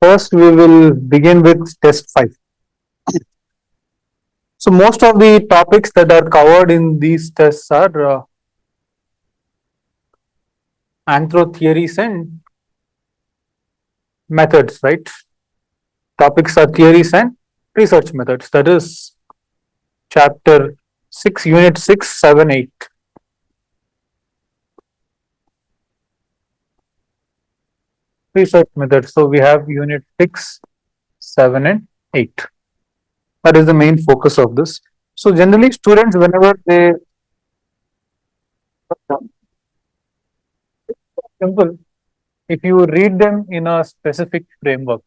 First, we will begin with test 5. So, most of the topics that are covered in these tests are anthro theories and methods, right? Topics are theories and research methods. That is chapter 6, unit 6, 7, 8. Research methods. So, we have unit 6, 7, and 8. That is the main focus of this. So, generally, students, whenever they simple, if you read them in a specific framework.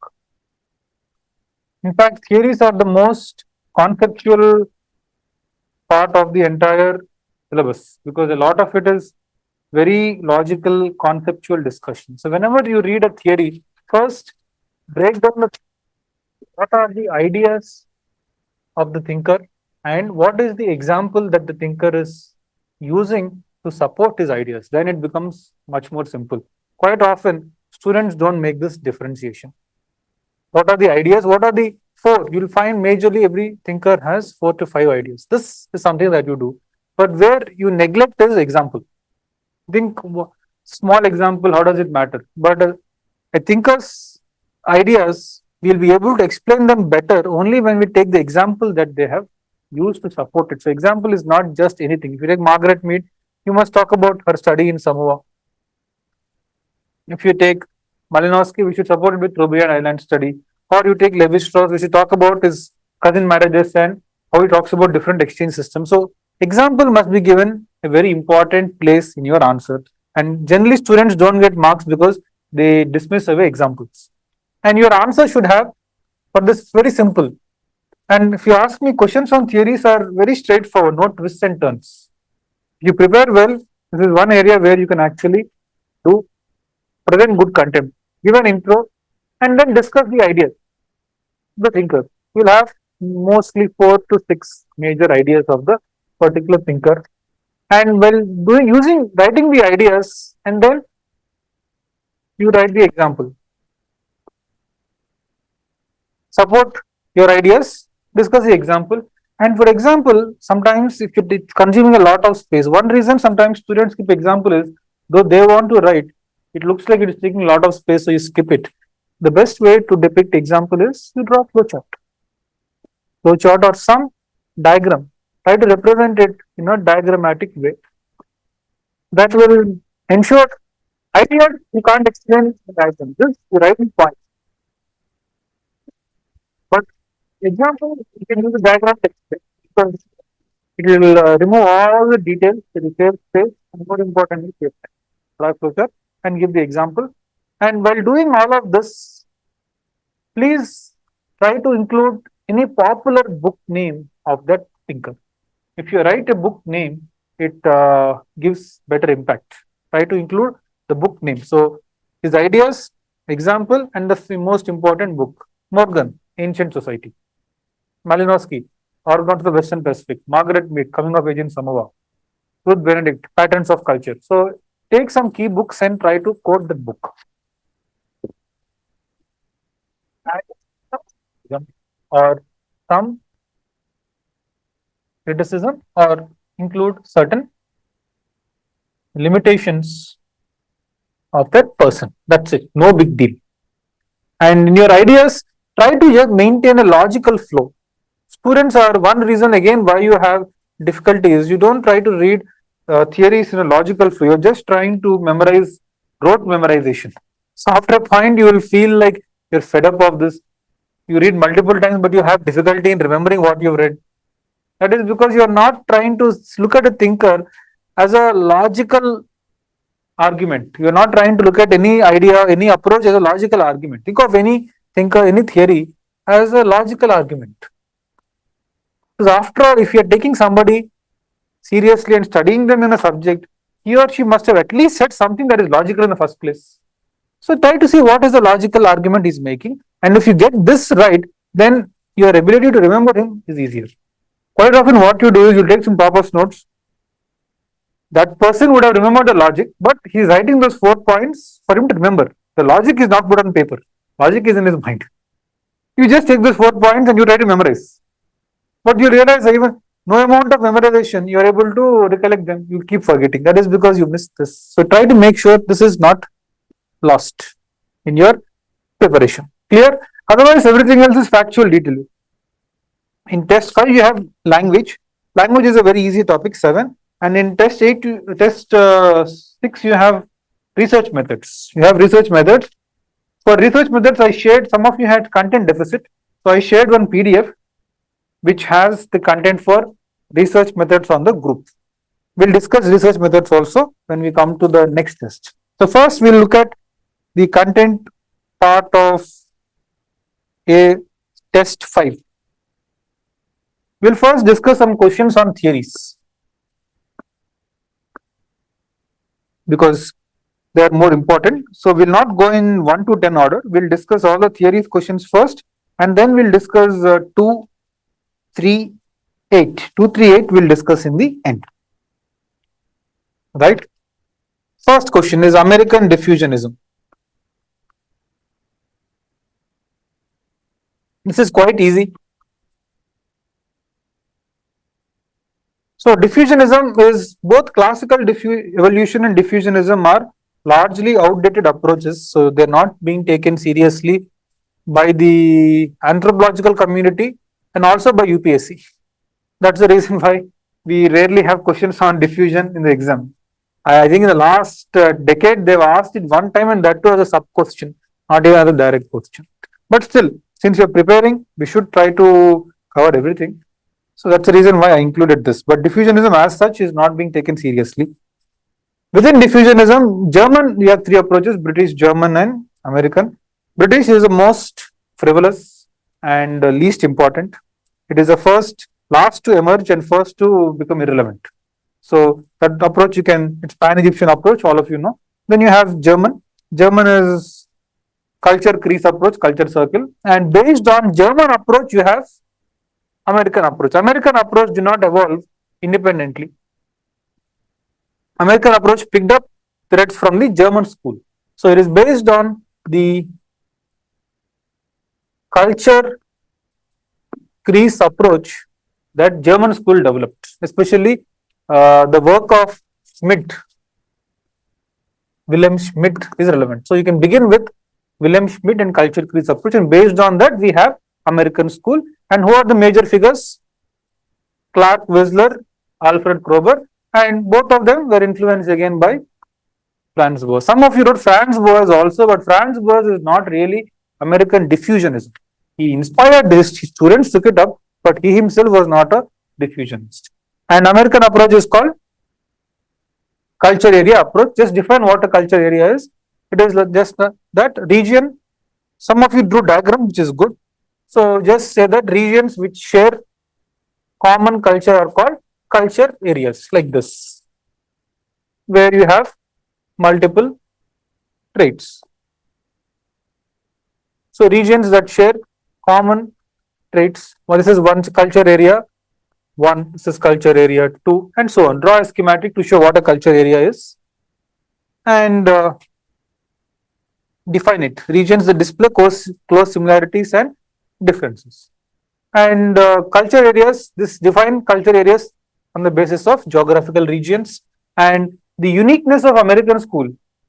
In fact, theories are the most conceptual part of the entire syllabus because a lot of it is very logical, conceptual discussion. So, whenever you read a theory, first break down what are the ideas of the thinker and what is the example that the thinker is using to support his ideas. Then it becomes much more simple. Quite often, students don't make this differentiation. What are the ideas? What are the four? You'll find majorly every thinker has 4 to 5 ideas. This is something that you do. But where you neglect is example. Think small example, how does it matter? But a thinker's ideas, we'll be able to explain them better only when we take the example that they have used to support it. So example is not just anything. If you take Margaret Mead, you must talk about her study in Samoa. If you take Malinowski, we should support it with Trobriand Island study. Or you take Levi Strauss, we should talk about his cousin marriages and how he talks about different exchange systems. So example must be given a very important place in your answer. And generally students don't get marks because they dismiss away examples. And your answer should have, for this very simple. And if you ask me, questions on theories are very straightforward, no twists and turns. If you prepare well, this is one area where you can actually do present good content, give an intro, and then discuss the ideas. The thinker. You'll have mostly 4 to 6 major ideas of the particular thinker. And while doing using writing the ideas, and then you write the example. Support your ideas, discuss the example. And for example, sometimes if it's consuming a lot of space, one reason sometimes students skip example is though they want to write, it looks like it is taking a lot of space, so you skip it. The best way to depict example is you draw flowchart or some diagram. Try to represent it in a diagrammatic way. That will ensure idea you can't explain in the diagram. Just the writing point. But example, you can use a diagram to explain because it will remove all the details, it will save space, and more importantly, save time. Draw flowchart and give the example. And while doing all of this, please try to include any popular book name of that thinker. If you write a book name, it gives better impact. Try to include the book name. So, his ideas, example, and the most important book, Morgan, Ancient Society. Malinowski, Organ to the Western Pacific. Margaret Mead, Coming of Age in Samoa. Ruth Benedict, Patterns of Culture. So, take some key books and try to quote that book. Or some criticism or include certain limitations of that person. That's it. No big deal. And in your ideas, try to just maintain a logical flow. Students are one reason again why you have difficulties. You don't try to read theories in a logical flow. You're just trying to memorize rote memorization. So after a point, you will feel like you're fed up of this. You read multiple times, but you have difficulty in remembering what you've read. That is because you're not trying to look at a thinker as a logical argument. You're not trying to look at any idea, any approach as a logical argument. Think of any thinker, any theory as a logical argument. Because after all, if you're taking somebody seriously and studying them in a subject, he or she must have at least said something that is logical in the first place. So try to see what is the logical argument he's making. And if you get this right, then your ability to remember him is easier. Quite often what you do is you take some purpose notes. That person would have remembered the logic, but he's writing those 4 points for him to remember. The logic is not put on paper. Logic is in his mind. You just take those 4 points and you try to memorize. But you realize even no amount of memorization, you are able to recollect them. You keep forgetting. That is because you missed this. So try to make sure this is not lost in your preparation. Clear? Otherwise, everything else is factual detail. In test 5, you have language. Language is a very easy topic, 7. And in test 8, test 6, you have research methods. You have research methods. For research methods, I shared, some of you had content deficit. So I shared one PDF which has the content for research methods on the group. We'll discuss research methods also when we come to the next test. So first we'll look at the content part of a test 5. We'll first discuss some questions on theories because they are more important. So we'll not go in 1 to 10 order. We'll discuss all the theories questions first and then we'll discuss 2, 3, 8. 2, 3, 8 we'll discuss in the end. Right? First question is American diffusionism. This is quite easy. So diffusionism is both classical evolution and diffusionism are largely outdated approaches. So they're not being taken seriously by the anthropological community and also by UPSC. That's the reason why we rarely have questions on diffusion in the exam. I think in the last decade they've asked it one time and that too as a sub question, not even as a direct question. But still, since you're preparing, we should try to cover everything. So that's the reason why I included this. But diffusionism as such is not being taken seriously. Within diffusionism, German, we have 3 approaches, British, German and American. British is the most frivolous and least important. It is the last to emerge and first to become irrelevant. So that approach it's pan-Egyptian approach, all of you know. Then you have German. German is culture crease approach, culture circle. And based on German approach, you have American approach. American approach do not evolve independently. American approach picked up threads from the German school. So it is based on the culture crease approach that German school developed, especially the work of Wilhelm Schmidt is relevant. So you can begin with Wilhelm Schmidt and culture crease approach, and based on that we have American school. And who are the major figures? Clark Wissler, Alfred Kroeber, and both of them were influenced again by Franz Boas. Some of you wrote Franz Boas also, but Franz Boas is not really American diffusionism. He inspired this, his students took it up, but he himself was not a diffusionist. And American approach is called culture area approach. Just define what a culture area is. It is just that region. Some of you drew diagram, which is good. So just say that regions which share common culture are called culture areas, like this, where you have multiple traits. So regions that share common traits. Well, this is one culture area, 1, this is culture area 2, and so on. Draw a schematic to show what a culture area is and define it. Regions that display close similarities and differences. And culture areas, this define culture areas on the basis of geographical regions. And the uniqueness of American school,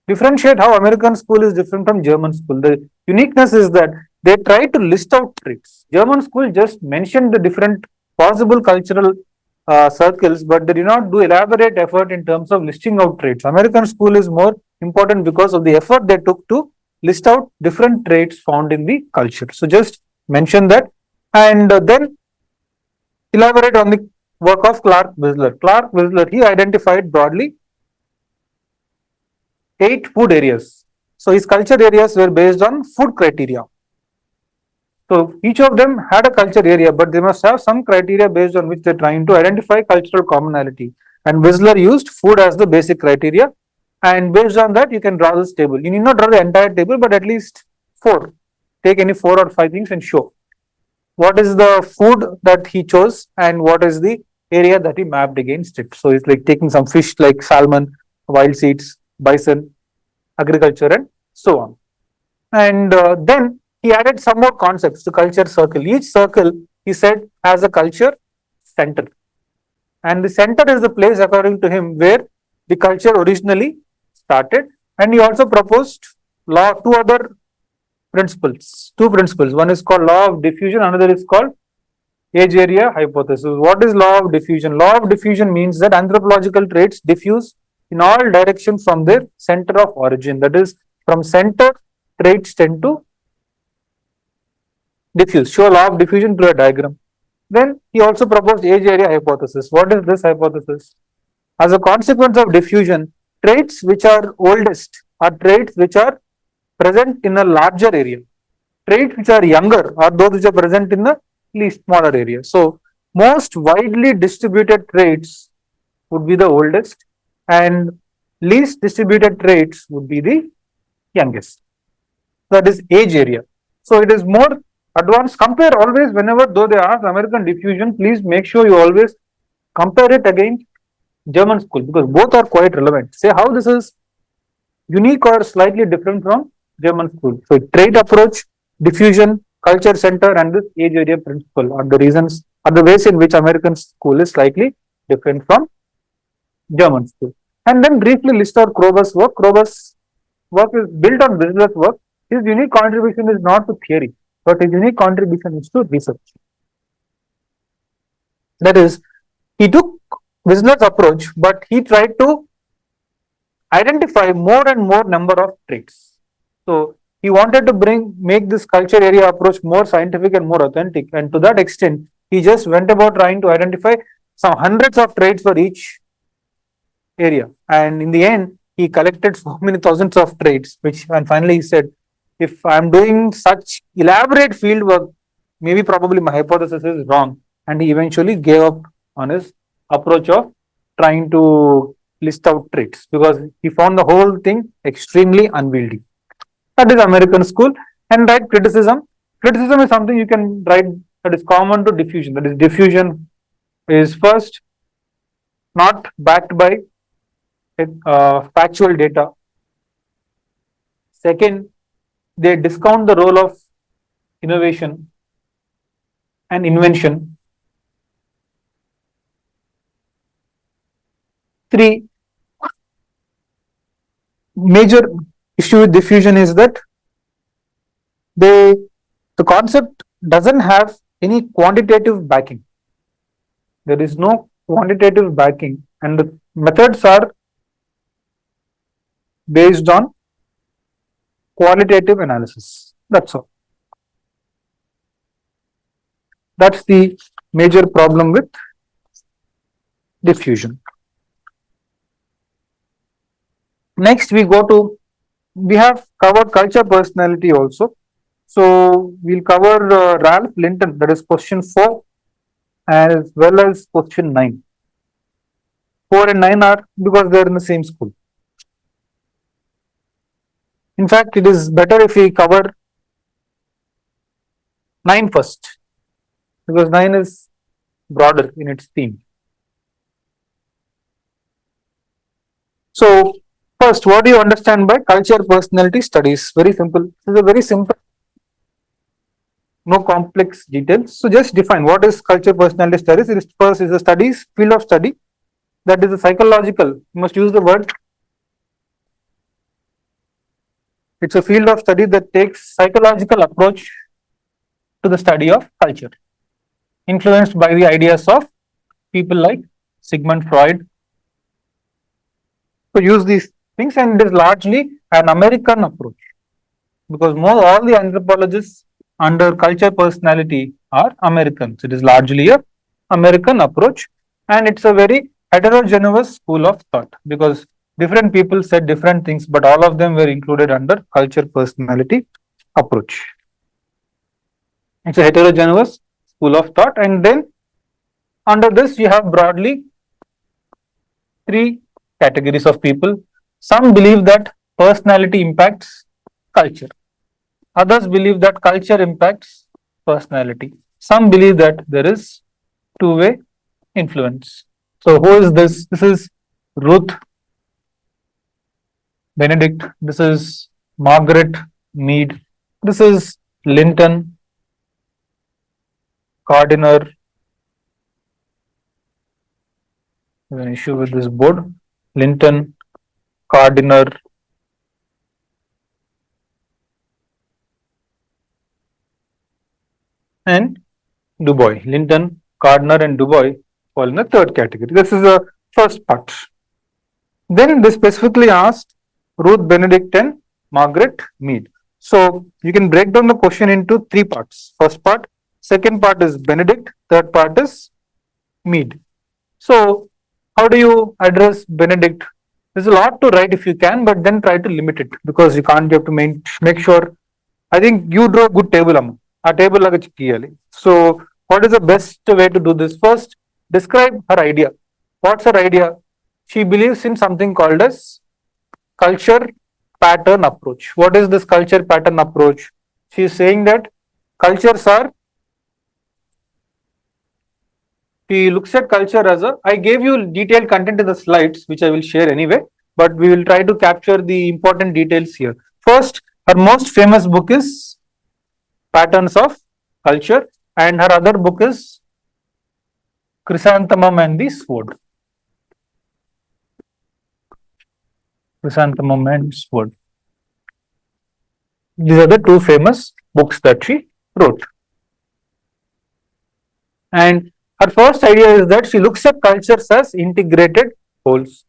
differentiate how American school is different from German school. The uniqueness is that they try to list out traits. German school just mentioned the different possible cultural circles, but they do not do elaborate effort in terms of listing out traits. American school is more important because of the effort they took to list out different traits found in the culture. So just mention that and then elaborate on the work of Clark Wissler. Clark Wissler, he identified broadly 8 food areas. So his culture areas were based on food criteria. So each of them had a culture area, but they must have some criteria based on which they're trying to identify cultural commonality. And Wissler used food as the basic criteria. And based on that, you can draw this table. You need not draw the entire table, but at least 4. Take any 4 or 5 things and show what is the food that he chose and what is the area that he mapped against it. So it's like taking some fish like salmon, wild seeds, bison, agriculture and so on. And then he added some more concepts to culture circle. Each circle, he said, has a culture center. And the center is the place, according to him, where the culture originally started. And he also proposed two other principles, two principles. One is called law of diffusion, another is called age area hypothesis. What is law of diffusion? Law of diffusion means that anthropological traits diffuse in all directions from their center of origin. That is, from center, traits tend to diffuse. Show law of diffusion through a diagram. Then he also proposed age area hypothesis. What is this hypothesis? As a consequence of diffusion, traits which are oldest are traits which are present in a larger area. Traits which are younger are those which are present in the least smaller area. So, most widely distributed traits would be the oldest, and least distributed traits would be the youngest. That is age area. So, it is more advanced. Compare always whenever though they ask American diffusion, please make sure you always compare it against German school, because both are quite relevant. Say how this is unique or slightly different from German school. So trait approach, diffusion, culture center, and this age area principle are the reasons, are the ways in which American school is slightly different from German school. And then briefly list out Krober's work. Krober's work is built on business work. His unique contribution is not to theory, but his unique contribution is to research. That is, he took business approach, but he tried to identify more and more number of traits. So he wanted to make this culture area approach more scientific and more authentic. And to that extent, he just went about trying to identify some hundreds of traits for each area. And in the end, he collected so many thousands of traits, which, and finally he said, if I'm doing such elaborate field work, maybe probably my hypothesis is wrong. And he eventually gave up on his approach of trying to list out traits, because he found the whole thing extremely unwieldy. That is American school. And write criticism. Criticism is something you can write that is common to diffusion. That is, diffusion is first not backed by factual data. Second, they discount the role of innovation and invention. Three, major issue with diffusion is that the concept doesn't have any quantitative backing. There is no quantitative backing, and the methods are based on qualitative analysis. That's all. That's the major problem with diffusion. Next, we have covered culture personality also. So we'll cover Ralph Linton, that is question 4, as well as question 9. 4 and 9 are because they are in the same school. In fact, it is better if we cover 9 first, because 9 is broader in its theme. So, first, what do you understand by culture personality studies? Very simple. This is a very simple, no complex details. So, just define what is culture personality studies. It is first is a studies, field of study that is a psychological. You must use the word. It's a field of study that takes psychological approach to the study of culture, influenced by the ideas of people like Sigmund Freud. So use these things, and it is largely an American approach, because all the anthropologists under culture personality are Americans. It is largely a American approach, and it's a very heterogeneous school of thought, because different people said different things, but all of them were included under culture personality approach. It's a heterogeneous school of thought, and then under this you have broadly 3 categories of people. Some believe that personality impacts culture. Others believe that culture impacts personality. Some believe that there is two-way influence. So who is this? This is Ruth Benedict. This is Margaret Mead. This is Linton, Gardiner. There's an issue with this board. Linton, Gardiner, and Du Bois. Linton, Gardner, and Du Bois fall in the third category. This is the first part. Then they specifically asked Ruth Benedict and Margaret Mead. So you can break down the question into three parts. First part, second part is Benedict, third part is Mead. So how do you address Benedict? There's a lot to write if you can, but then try to limit it because you can't. You have to make sure. I think you draw a good table, Amma. A table laga chikiyali. So what is the best way to do this? First, describe her idea. What's her idea? She believes in something called as culture pattern approach. What is this culture pattern approach? She is saying that cultures are, she looks at culture as a, I gave you detailed content in the slides, which I will share anyway, but we will try to capture the important details here. First, her most famous book is Patterns of Culture, and her other book is Chrysanthemum and the Sword. Chrysanthemum and Sword. These are the two famous books that she wrote. And her first idea is that she looks at cultures as integrated wholes.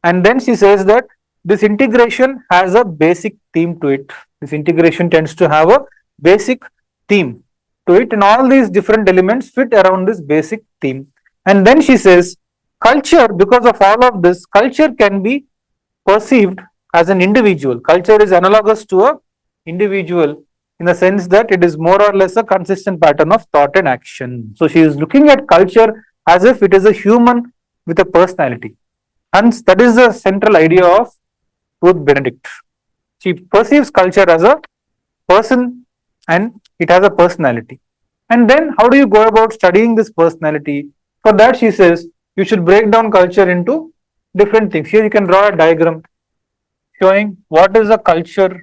And then she says that this integration has a basic theme to it. This integration tends to have a basic theme to it, and all these different elements fit around this basic theme. And then she says, culture, because of all of this, culture can be perceived as an individual. Culture is analogous to a individual in the sense that it is more or less a consistent pattern of thought and action. So she is looking at culture as if it is a human with a personality. Hence, that is the central idea of Ruth Benedict. She perceives culture as a person and it has a personality. And then how do you go about studying this personality? For that, she says you should break down culture into different things. Here you can draw a diagram showing what is a culture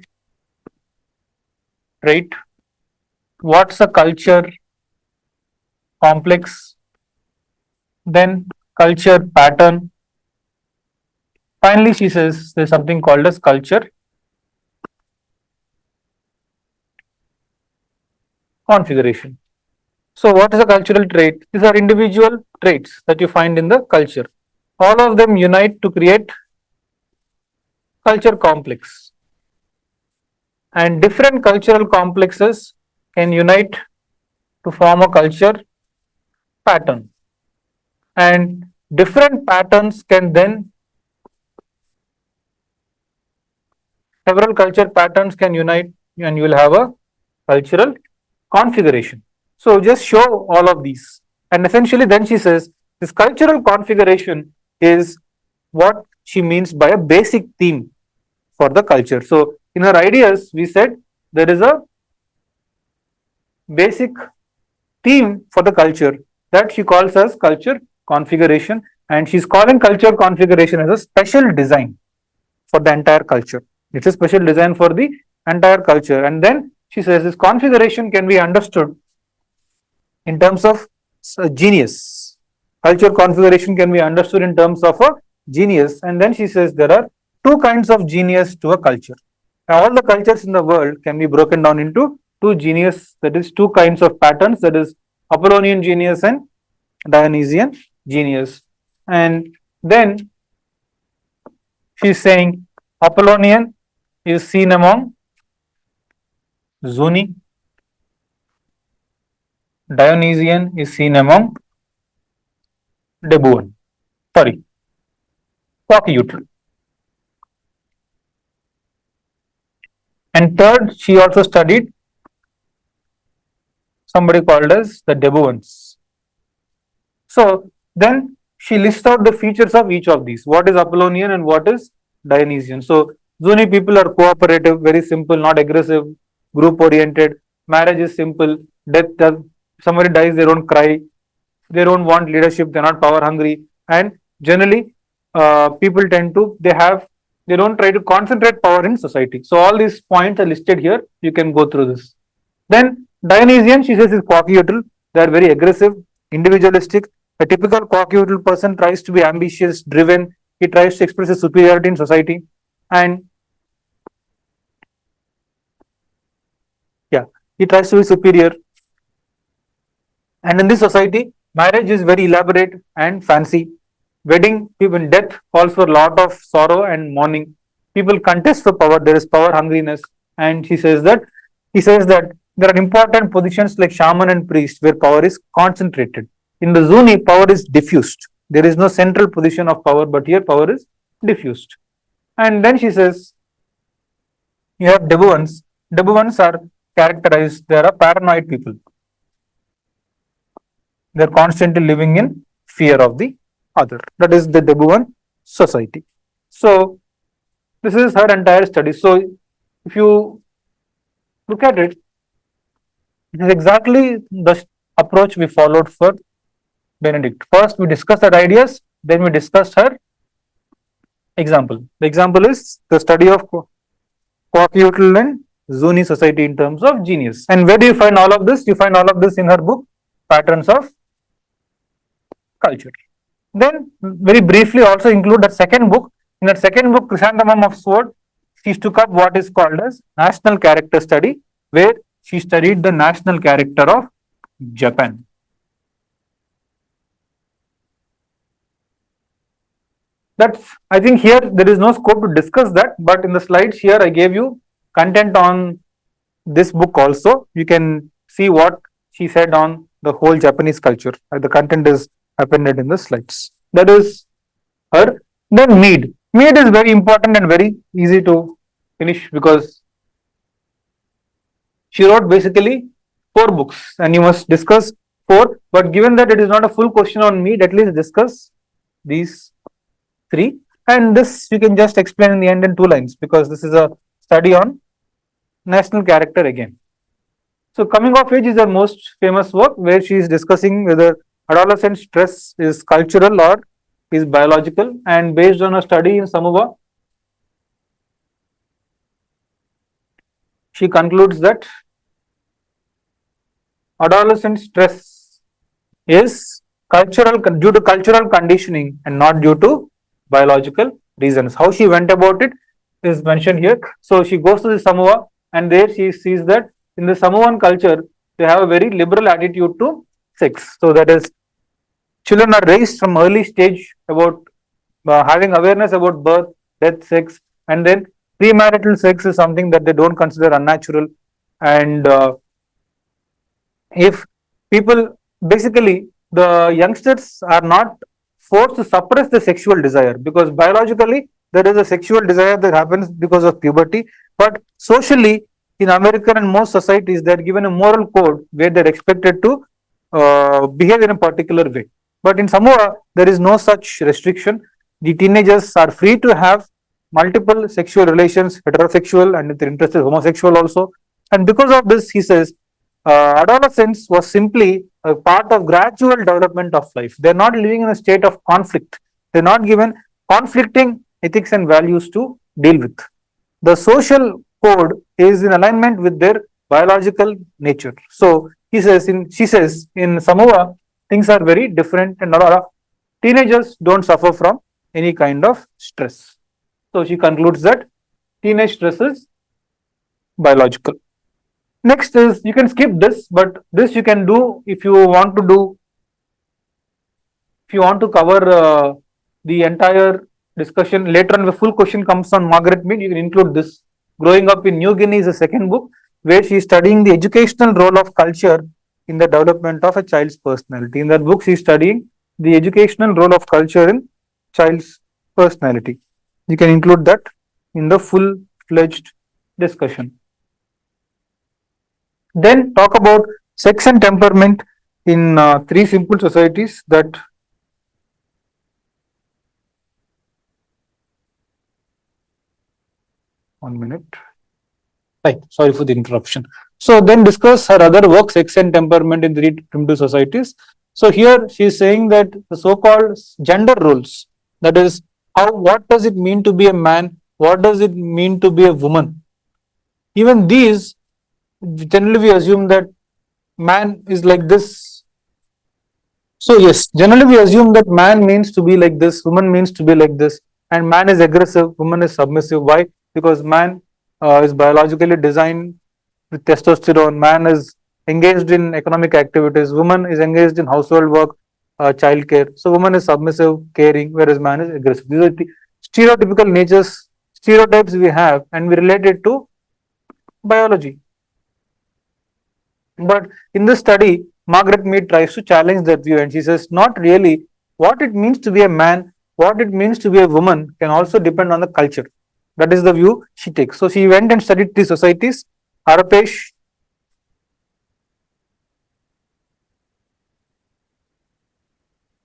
trait, what's a culture complex, then culture pattern. Finally, she says there's something called as culture configuration. So what is a cultural trait? These are individual traits that you find in the culture. All of them unite to create culture complex. And different cultural complexes can unite to form a culture pattern. And different patterns can then, several culture patterns can unite and you will have a cultural configuration. So just show all of these. And essentially then she says this cultural configuration is what she means by a basic theme for the culture. So in her ideas, we said there is a basic theme for the culture that she calls as culture configuration, and she's calling culture configuration as a special design for the entire culture. It's a special design for the entire culture. And then she says this configuration can be understood in terms of genius. Culture configuration can be understood in terms of a genius. And then she says there are two kinds of genius to a culture. All the cultures in the world can be broken down into two genius, that is two kinds of patterns, that is Apollonian genius and Dionysian genius. And then she's saying Apollonian is seen among Zuni, Dionysian is seen among Debuan, Cocyutral. And third, she also studied somebody called as the Debuans. So then she lists out the features of each of these. What is Apollonian and what is Dionysian? So Zuni people are cooperative, very simple, not aggressive, group oriented. Marriage is simple. Death does, somebody dies, they don't cry. They don't want leadership. They're not power hungry. And generally, people tend to, they don't try to concentrate power in society. So all these points are listed here. You can go through this. Then Dionysian, she says, is quackiotal. They are very aggressive, individualistic. A typical quackiotal person tries to be ambitious, driven. He tries to express his superiority in society, and yeah, he tries to be superior. And in this society, marriage is very elaborate and fancy. Wedding, even death calls for a lot of sorrow and mourning. People contest for power. There is power hungriness, and he says that there are important positions like shaman and priest where power is concentrated. In the Zuni, power is diffused. There is no central position of power, but here power is diffused. And then she says you have Debuans. Debuans are characterized. They are paranoid people. They're constantly living in fear of the other. That is the Debuan society. So this is her entire study. So if you look at it, it is exactly the approach we followed for Benedict. First, we discussed her ideas, then we discussed her example. The example is the study of Quackiotal and Zuni society in terms of genius. And where do you find all of this? You find all of this in her book, Patterns of Culture. Then, very briefly, also include that second book. In that second book, Chrysanthemum of Sword, she took up what is called as national character study, where she studied the national character of Japan. That's, I think here there is no scope to discuss that, but in the slides here I gave you content on this book also. You can see what she said on the whole Japanese culture. The content is appended in the slides. That is her. Then Mead. Mead is very important and very easy to finish because she wrote basically 4 books and you must discuss 4. But given that it is not a full question on Mead, at least discuss these 3. And this you can just explain in the end in 2 lines because this is a study on national character again. So Coming of Age is her most famous work where she is discussing whether adolescent stress is cultural or is biological, and based on a study in Samoa, she concludes that adolescent stress is cultural due to cultural conditioning and not due to biological reasons. How she went about it is mentioned here. So she goes to the Samoa and there she sees that in the Samoan culture they have a very liberal attitude to sex. So that is, children are raised from early stage about having awareness about birth, death, sex, and then premarital sex is something that they don't consider unnatural. And if people basically the youngsters are not forced to suppress the sexual desire because biologically there is a sexual desire that happens because of puberty, but socially in American and most societies they're given a moral code where they're expected to behave in a particular way. But in Samoa, there is no such restriction. The teenagers are free to have multiple sexual relations, heterosexual, and if they're interested, homosexual also. And because of this, he says, adolescence was simply a part of gradual development of life. They're not living in a state of conflict. They're not given conflicting ethics and values to deal with. The social code is in alignment with their biological nature. So she says in Samoa, things are very different and teenagers don't suffer from any kind of stress. So she concludes that teenage stress is biological. Next is, you can skip this, but this you can do if you want to do, if you want to cover the entire discussion. Later on, the full question comes on Margaret Mead, you can include this. Growing Up in New Guinea is the second book, where she is studying the educational role of culture in the development of a child's personality. In that book, she is studying the educational role of culture in child's personality. You can include that in the full-fledged discussion. Then talk about sex and temperament in 3 simple societies that one minute. Right, sorry for the interruption. So then discuss her other work, Sex and Temperament in 3 Primitive Societies. So here she is saying that the so-called gender roles, that is, what does it mean to be a man? What does it mean to be a woman? Even these generally we assume that man is like this. So yes, generally we assume that man means to be like this, woman means to be like this, and man is aggressive, woman is submissive. Why? Because man is biologically designed with testosterone. Man is engaged in economic activities. Woman is engaged in household work, childcare. So woman is submissive, caring, whereas man is aggressive. These are the stereotypical natures, stereotypes we have, and we relate it to biology. But in this study, Margaret Mead tries to challenge that view, and she says, not really. What it means to be a man, what it means to be a woman can also depend on the culture. That is the view she takes. So she went and studied three societies: Harapesh,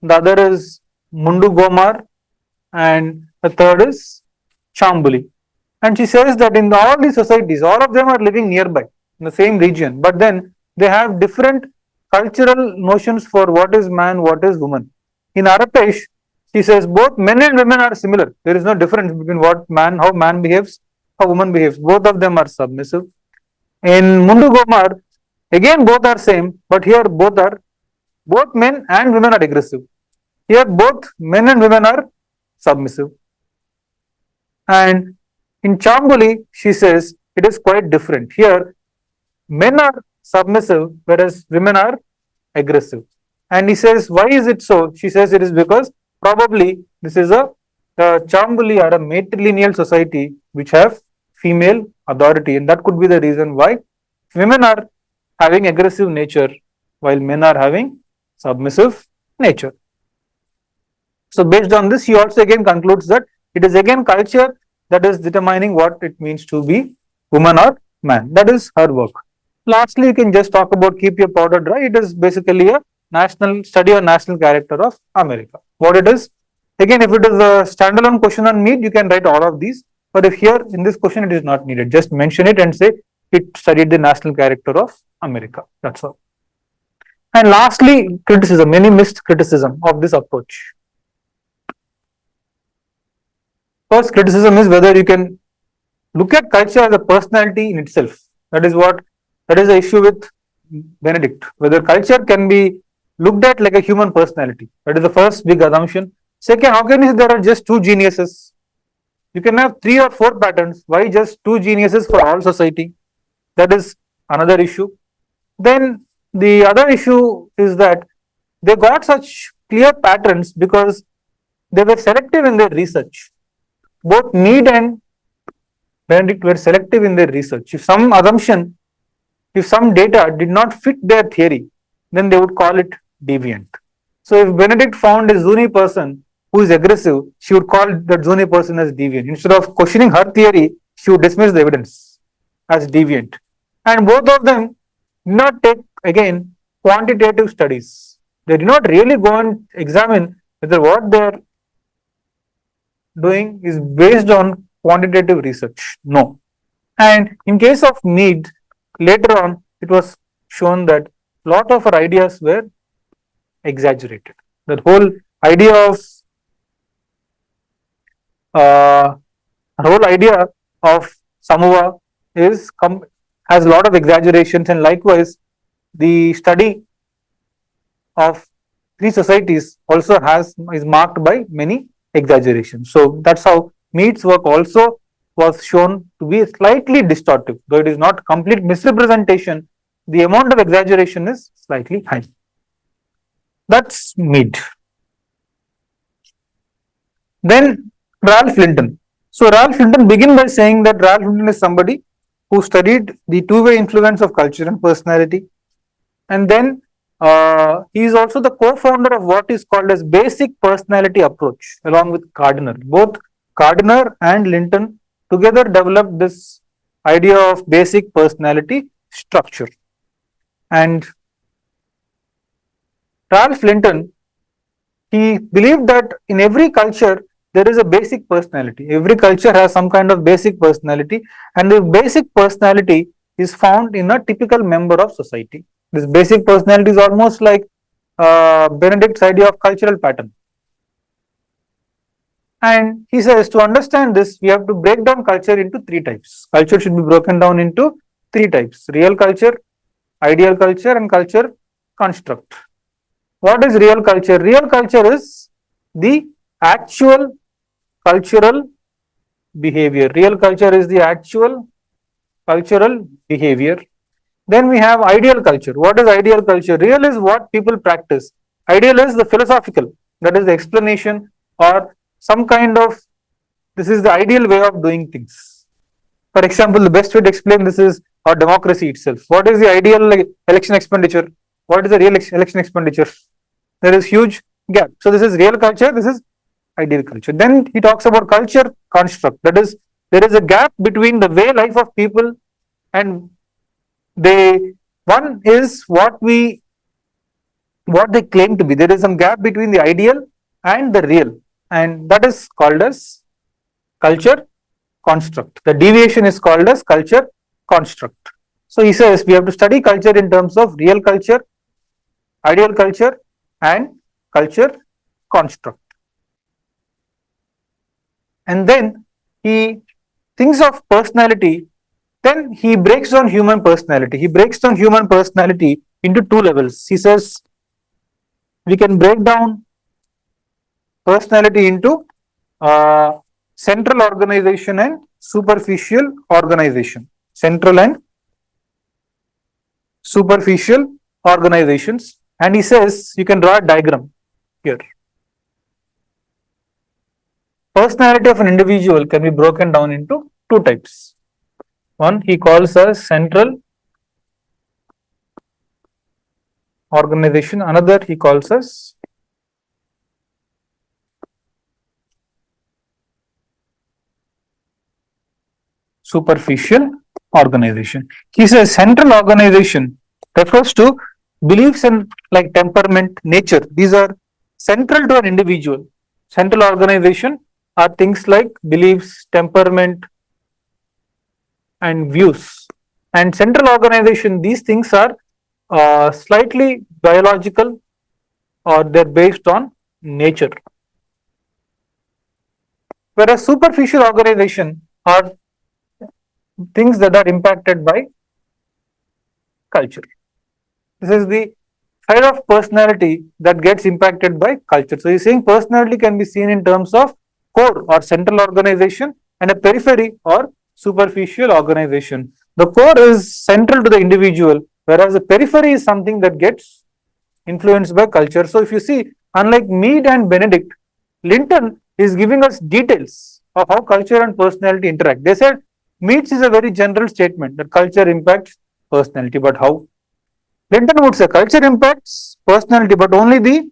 the other is Mundu Gomar, and the third is Chambuli. And she says that in all these societies, all of them are living nearby in the same region, but then they have different cultural notions for what is man, what is woman. In Arapesh, she says both men and women are similar. There is no difference between what man, how man behaves, how woman behaves. Both of them are submissive. In Mundu Gomar, again both are same, but here both men and women are aggressive. Here both men and women are submissive. And in Chambuli, she says it is quite different. Here, men are submissive, whereas women are aggressive. And he says, why is it so? She says it is because probably this is a Chambuli or a matrilineal society which have female authority, and that could be the reason why women are having aggressive nature while men are having submissive nature. So based on this, he also again concludes that it is again culture that is determining what it means to be woman or man. That is her work. Lastly, you can just talk about keep your powder dry. It is basically a national study on national character of America. What it is, again, if it is a standalone question on meat, you can write all of these. But if here in this question it is not needed, just mention it and say it studied the national character of America. That's all. And lastly, criticism, many missed criticism of this approach. First criticism is whether you can look at culture as a personality in itself. That is the issue with Benedict. Whether culture can be looked at like a human personality. That is the first big assumption. Second, how can you say there are just two geniuses? You can have three or four patterns. Why just two geniuses for all society? That is another issue. Then the other issue is that they got such clear patterns because they were selective in their research. Both Mead and Benedict were selective in their research. If some data did not fit their theory, then they would call it deviant. So if Benedict found a Zuni person who is aggressive, she would call that Zuni person as deviant. Instead of questioning her theory, she would dismiss the evidence as deviant. And both of them did not take, again, quantitative studies. They did not really go and examine whether what they are doing is based on quantitative research. No. And in case of Mead, later on, it was shown that a lot of her ideas were exaggerated. The whole idea of uh, her whole idea of Samoa has a lot of exaggerations, and likewise, the study of three societies also is marked by many exaggerations. So that's how Mead's work also was shown to be slightly distortive, though it is not complete misrepresentation. The amount of exaggeration is slightly high. That's Mead. Then Ralph Linton. So Ralph Linton begin by saying that Ralph Linton is somebody who studied the two-way influence of culture and personality, and then he is also the co-founder of what is called as basic personality approach, along with Gardner. Both Gardner and Linton together developed this idea of basic personality structure. And Ralph Linton, he believed that in every culture there is a basic personality. Every culture has some kind of basic personality, and the basic personality is found in a typical member of society. This basic personality is almost like Benedict's idea of cultural pattern. And he says to understand this, we have to break down culture into three types. Culture should be broken down into three types: real culture, ideal culture, and culture construct. What is real culture? Real culture is the actual cultural behavior. Real culture is the actual cultural behavior. Then we have ideal culture. What is ideal culture? Real is what people practice. Ideal is the philosophical, that is the explanation or some kind of, this is the ideal way of doing things. For example, the best way to explain this is our democracy itself. What is the ideal election expenditure? What is the real election expenditure? There is huge gap. So this is real culture, this is ideal culture. Then he talks about culture construct. That is, there is a gap between the way life of people and they, one is what they claim to be. There is some gap between the ideal and the real, and that is called as culture construct. The deviation is called as culture construct. So he says we have to study culture in terms of real culture, ideal culture, and culture construct. And then he thinks of personality. Then he breaks down human personality. He breaks down human personality into two levels. He says we can break down personality into central organization and superficial organization. Central and superficial organizations. And he says you can draw a diagram here. Personality of an individual can be broken down into two types. One he calls as central organization, another he calls as superficial organization. He says central organization refers to beliefs and like temperament, nature. These are central to an individual. Central organization are things like beliefs, temperament, and views. And central organization, these things are slightly biological or they're based on nature. Whereas superficial organization are things that are impacted by culture. This is the side of personality that gets impacted by culture. So he's saying personality can be seen in terms of core or central organization and a periphery or superficial organization. The core is central to the individual, whereas the periphery is something that gets influenced by culture. So if you see, unlike Mead and Benedict, Linton is giving us details of how culture and personality interact. They said Mead's is a very general statement that culture impacts personality, but how? Linton would say culture impacts personality, but only the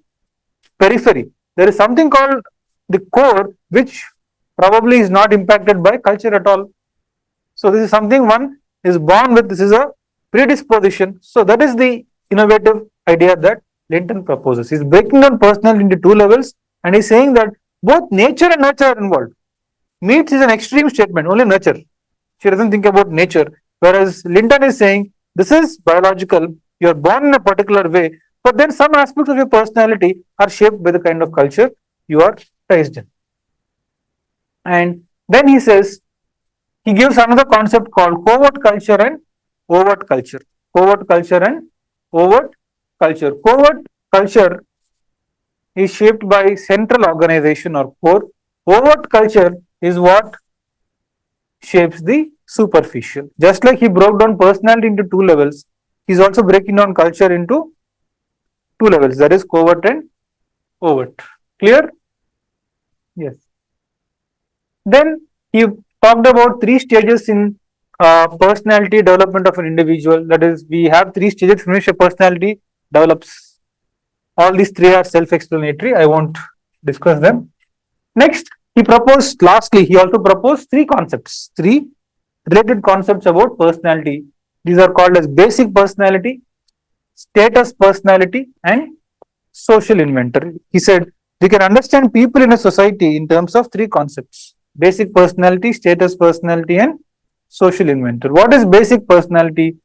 periphery. There is something called the core, which probably is not impacted by culture at all. So this is something one is born with. This is a predisposition. So that is the innovative idea that Linton proposes. He's breaking down personality into two levels, and he's saying that both nature and nurture are involved. Meats is an extreme statement, only nurture. She doesn't think about nature. Whereas Linton is saying this is biological. You are born in a particular way, but then some aspects of your personality are shaped by the kind of culture you are raised in. And then he says, he gives another concept called covert culture and overt culture. Covert culture and overt culture. Covert culture is shaped by central organization or core. Overt culture is what shapes the superficial. Just like he broke down personality into two levels, he's also breaking down culture into two levels, that is covert and overt. Clear? Yes. Then he talked about three stages in personality development of an individual. That is, we have three stages in which a personality develops. All these three are self-explanatory. I won't discuss them. Next, he proposed, lastly, he also proposed three concepts, three related concepts about personality. These are called as basic personality, status personality, and social inventor. He said, we can understand people in a society in terms of three concepts: basic personality, status personality, and social inventor. What is basic personality?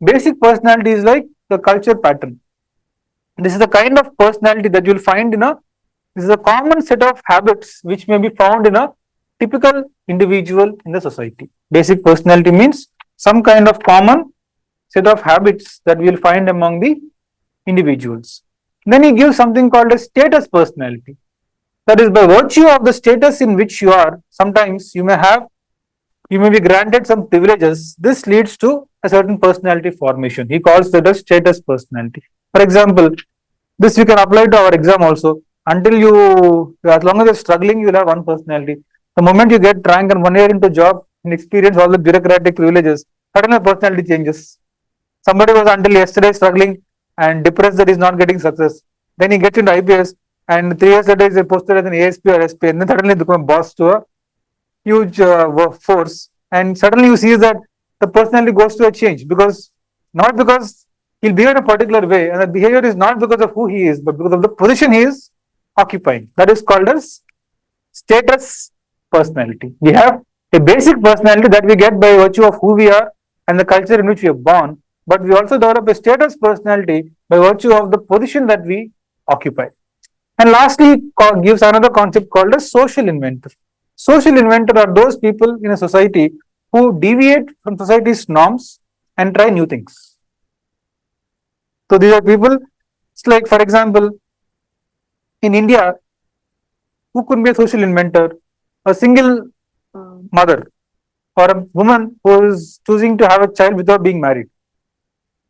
Basic personality is like the culture pattern. This is the kind of personality that you'll find in a, this is a common set of habits which may be found in a typical individual in the society. Basic personality means some kind of common set of habits that we will find among the individuals. Then he gives something called a status personality. That is, by virtue of the status in which you are, sometimes you may be granted some privileges. This leads to a certain personality formation. He calls that as status personality. For example, this you can apply to our exam also. Until you, as long as you're struggling, you'll have one personality. The moment you get rank and 1 year into job and experience all the bureaucratic privileges, suddenly personality changes. Somebody was until yesterday struggling and depressed that he's not getting success. Then he gets into IPS and 3 years later he's posted as an ASP or SP and then suddenly become a boss to a huge force. And suddenly you see that the personality goes to a change because not because he'll behave in a particular way and the behavior is not because of who he is but because of the position he is occupying. That is called as status personality. We have a basic personality that we get by virtue of who we are and the culture in which we are born, but we also develop a status personality by virtue of the position that we occupy. And lastly, gives another concept called a social inventor. Social inventor are those people in a society who deviate from society's norms and try new things. So these are people, it's like, for example, in India, who could be a social inventor? A single mother or a woman who is choosing to have a child without being married,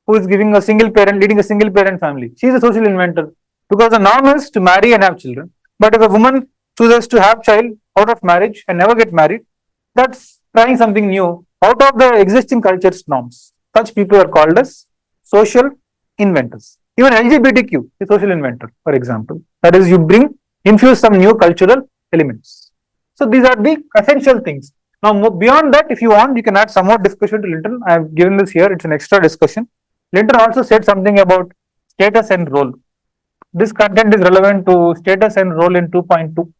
who is giving a single parent, leading a single parent family. She is a social inventor because the norm is to marry and have children. But if a woman chooses to have child out of marriage and never get married, that's trying something new out of the existing culture's norms. Such people are called as social inventors. Even LGBTQ is social inventor, for example. That is, you infuse some new cultural elements. So these are the essential things. Now, beyond that, if you want, you can add some more discussion to Linton. I have given this here, it's an extra discussion. Linton also said something about status and role. This content is relevant to status and role in 2.2.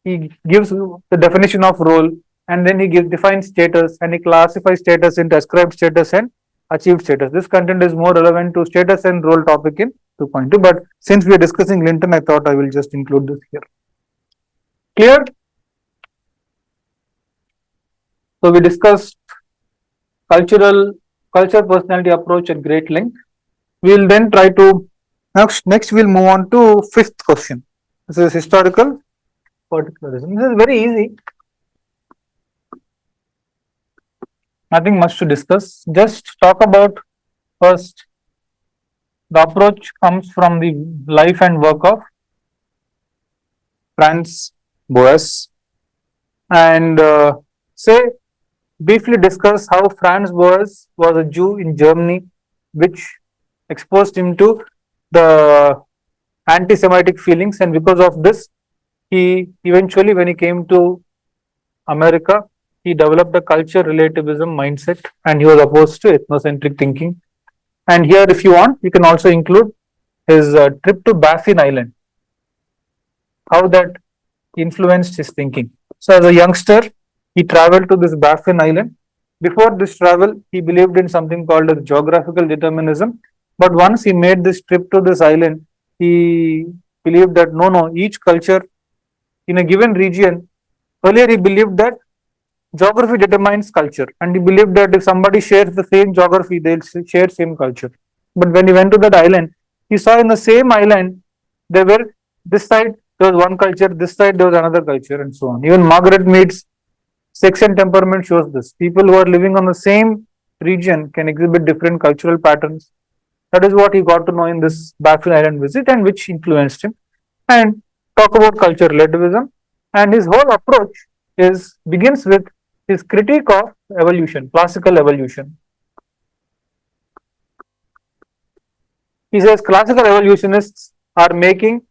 He gives the definition of role and then he defines status and he classifies status into ascribed status and achieved status. This content is more relevant to status and role topic in 2.2, but since we are discussing Linton, I thought I will just include this here. Clear? So we discussed culture personality approach at great length. We will then try to next we'll move on to fifth question. This is historical particularism. This is very easy. Nothing much to discuss. Just talk about first. The approach comes from the life and work of Franz Boas, and briefly discuss how Franz Boas was a Jew in Germany, which exposed him to the anti-Semitic feelings, and because of this, he eventually, when he came to America, he developed a culture relativism mindset, and he was opposed to ethnocentric thinking. And here, if you want, you can also include his trip to Baffin Island, how that influenced his thinking. So, as a youngster, he traveled to this Baffin Island. Before this travel, he believed in something called as geographical determinism. But once he made this trip to this island, he believed that no, each culture in a given region, earlier he believed that geography determines culture, and he believed that if somebody shares the same geography, they'll share same culture. But when he went to that island, he saw in the same island, there were this side there was one culture, this side there was another culture, and so on. Even Margaret Mead's Sex and Temperament shows this. People who are living on the same region can exhibit different cultural patterns. That is what he got to know in this Baffin Island visit, and which influenced him. And talk about culture relativism, and his whole approach begins with his critique of evolution, classical evolution. He says classical evolutionists are making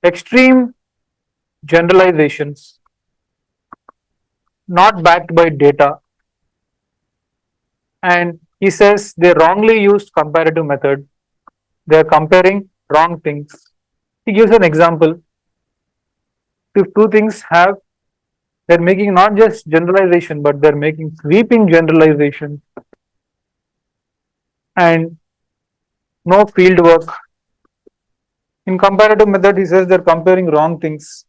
extreme generalizations not backed by data, and he says they wrongly used comparative method. They are comparing wrong things. He gives an example. If two things they're making not just generalization, but they're making sweeping generalization and no field work. In comparative method, he says they're comparing wrong things.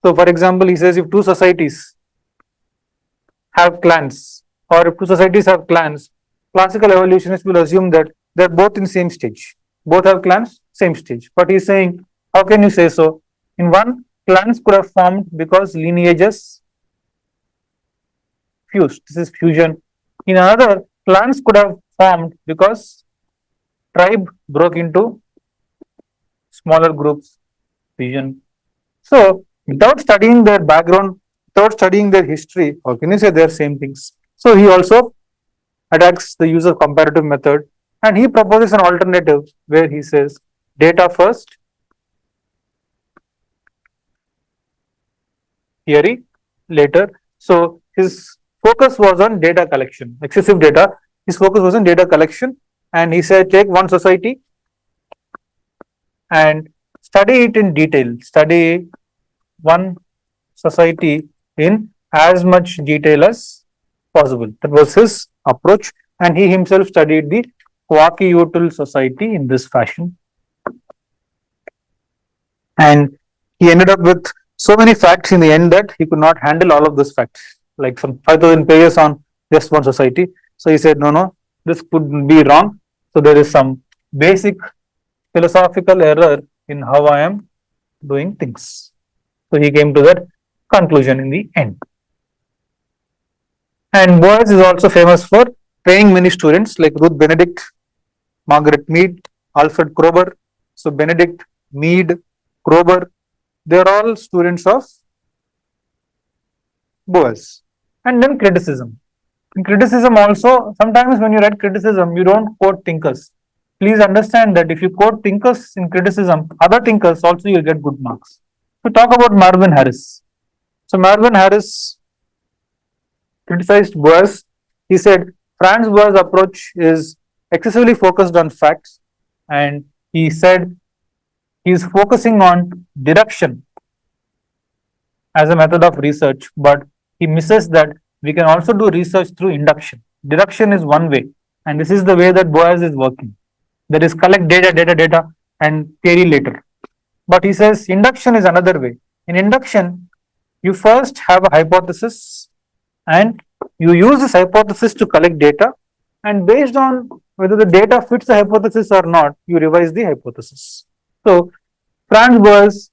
So, for example, he says if two societies have clans or if two societies have clans, classical evolutionists will assume that they're both in same stage. Both have clans, same stage. But he's saying, how can you say so? In one, clans could have formed because lineages fused. This is fusion. In another, clans could have formed because tribe broke into smaller groups, fusion. So, without studying their background, without studying their history, how can you say they're same things? So, he also attacks the use of comparative method, and he proposes an alternative where he says data first, theory later. So, his focus was on data collection, excessive data. His focus was on data collection, and he said take one society and study it in detail, study one society in as much detail as possible. That was his approach, and he himself studied the quasi-util society in this fashion. And he ended up with so many facts in the end that he could not handle all of those facts, like some 5,000 pages on just one society. So he said, no, this could be wrong. So there is some basic philosophical error in how I am doing things. So he came to that conclusion in the end. And Boas is also famous for training many students like Ruth Benedict, Margaret Mead, Alfred Kroeber. So Benedict, Mead, Kroeber, they're all students of Boas. And then criticism. In criticism also, sometimes when you write criticism, you don't quote thinkers. Please understand that if you quote thinkers in criticism, other thinkers also you'll get good marks. So talk about Marvin Harris. So Marvin Harris criticized Boas. He said Franz Boas' approach is excessively focused on facts, and he said he is focusing on deduction as a method of research, but he misses that we can also do research through induction. Deduction is one way, and this is the way that Boas is working. That is, collect data, and theory later. But he says induction is another way. In induction, you first have a hypothesis and you use this hypothesis to collect data, and based on whether the data fits the hypothesis or not, you revise the hypothesis. So, Franz Boas,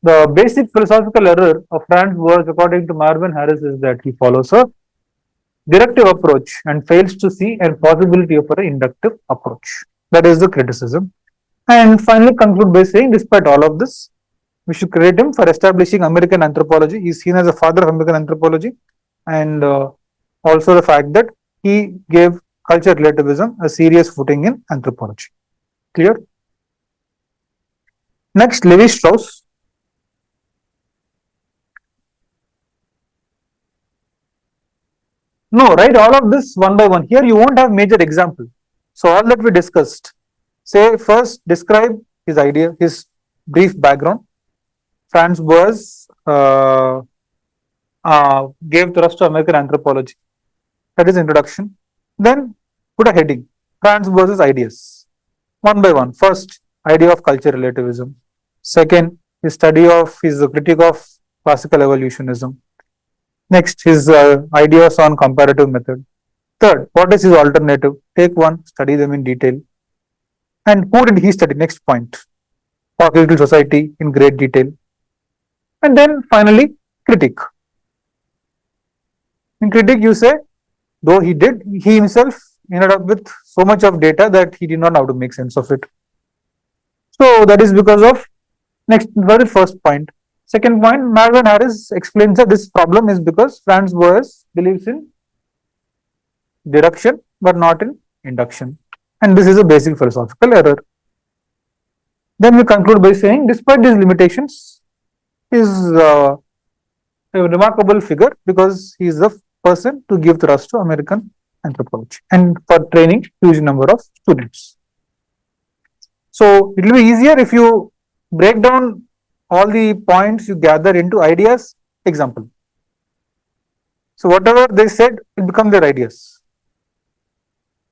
the basic philosophical error of Franz Boas, according to Marvin Harris, is that he follows a deductive approach and fails to see a possibility of an inductive approach. That is the criticism. And finally, conclude by saying, despite all of this, we should credit him for establishing American anthropology. He is seen as a father of American anthropology, and also the fact that he gave culture relativism a serious footing in anthropology. Clear? Next, Levi Strauss. No, write all of this one by one. Here you won't have major example. So all that we discussed, say first describe his idea, his brief background. Franz Boas gave thrust to American anthropology. That is introduction. Then put a heading, Franz Boas's ideas. One by one. First, idea of culture relativism. Second, his study of his critique of classical evolutionism. Next, his ideas on comparative method. Third, what is his alternative? Take one, study them in detail. And who did he study? Next point, Occidental society in great detail. And then finally, critique. In critique, you say, though he himself ended up with so much of data that he did not know how to make sense of it. So that is because of next, very first point. Second point, Marvin Harris explains that this problem is because Franz Boas believes in deduction but not in induction. And this is a basic philosophical error. Then we conclude by saying, despite these limitations, he is a remarkable figure because he is the person to give thrust to American anthropology and for training huge number of students. So it will be easier if you break down all the points you gather into ideas, example. So whatever they said will become their ideas.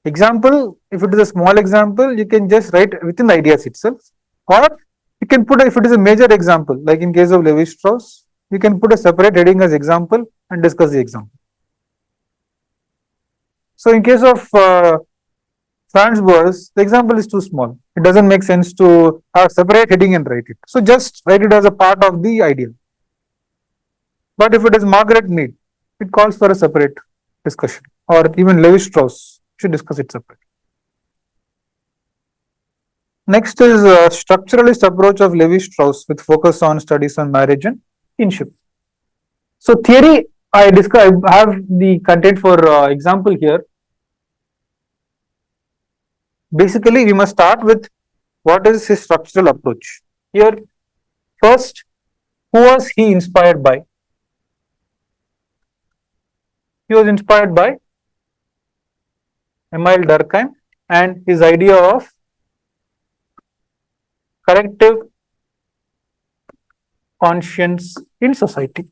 Example, if it is a small example, you can just write within the ideas itself, or you can put, if it is a major example, like in case of Levi Strauss, you can put a separate heading as example and discuss the example. So in case of Franz Boas, the example is too small. It doesn't make sense to have separate heading and write it. So just write it as a part of the ideal. But if it is Margaret Mead, it calls for a separate discussion. Or even Levi Strauss should discuss it separate. Next is a structuralist approach of Levi Strauss with focus on studies on marriage and kinship. So theory, I have the content for example here. Basically, we must start with what is his structural approach. Here, first, who was he inspired by? He was inspired by Emile Durkheim and his idea of collective conscience in society.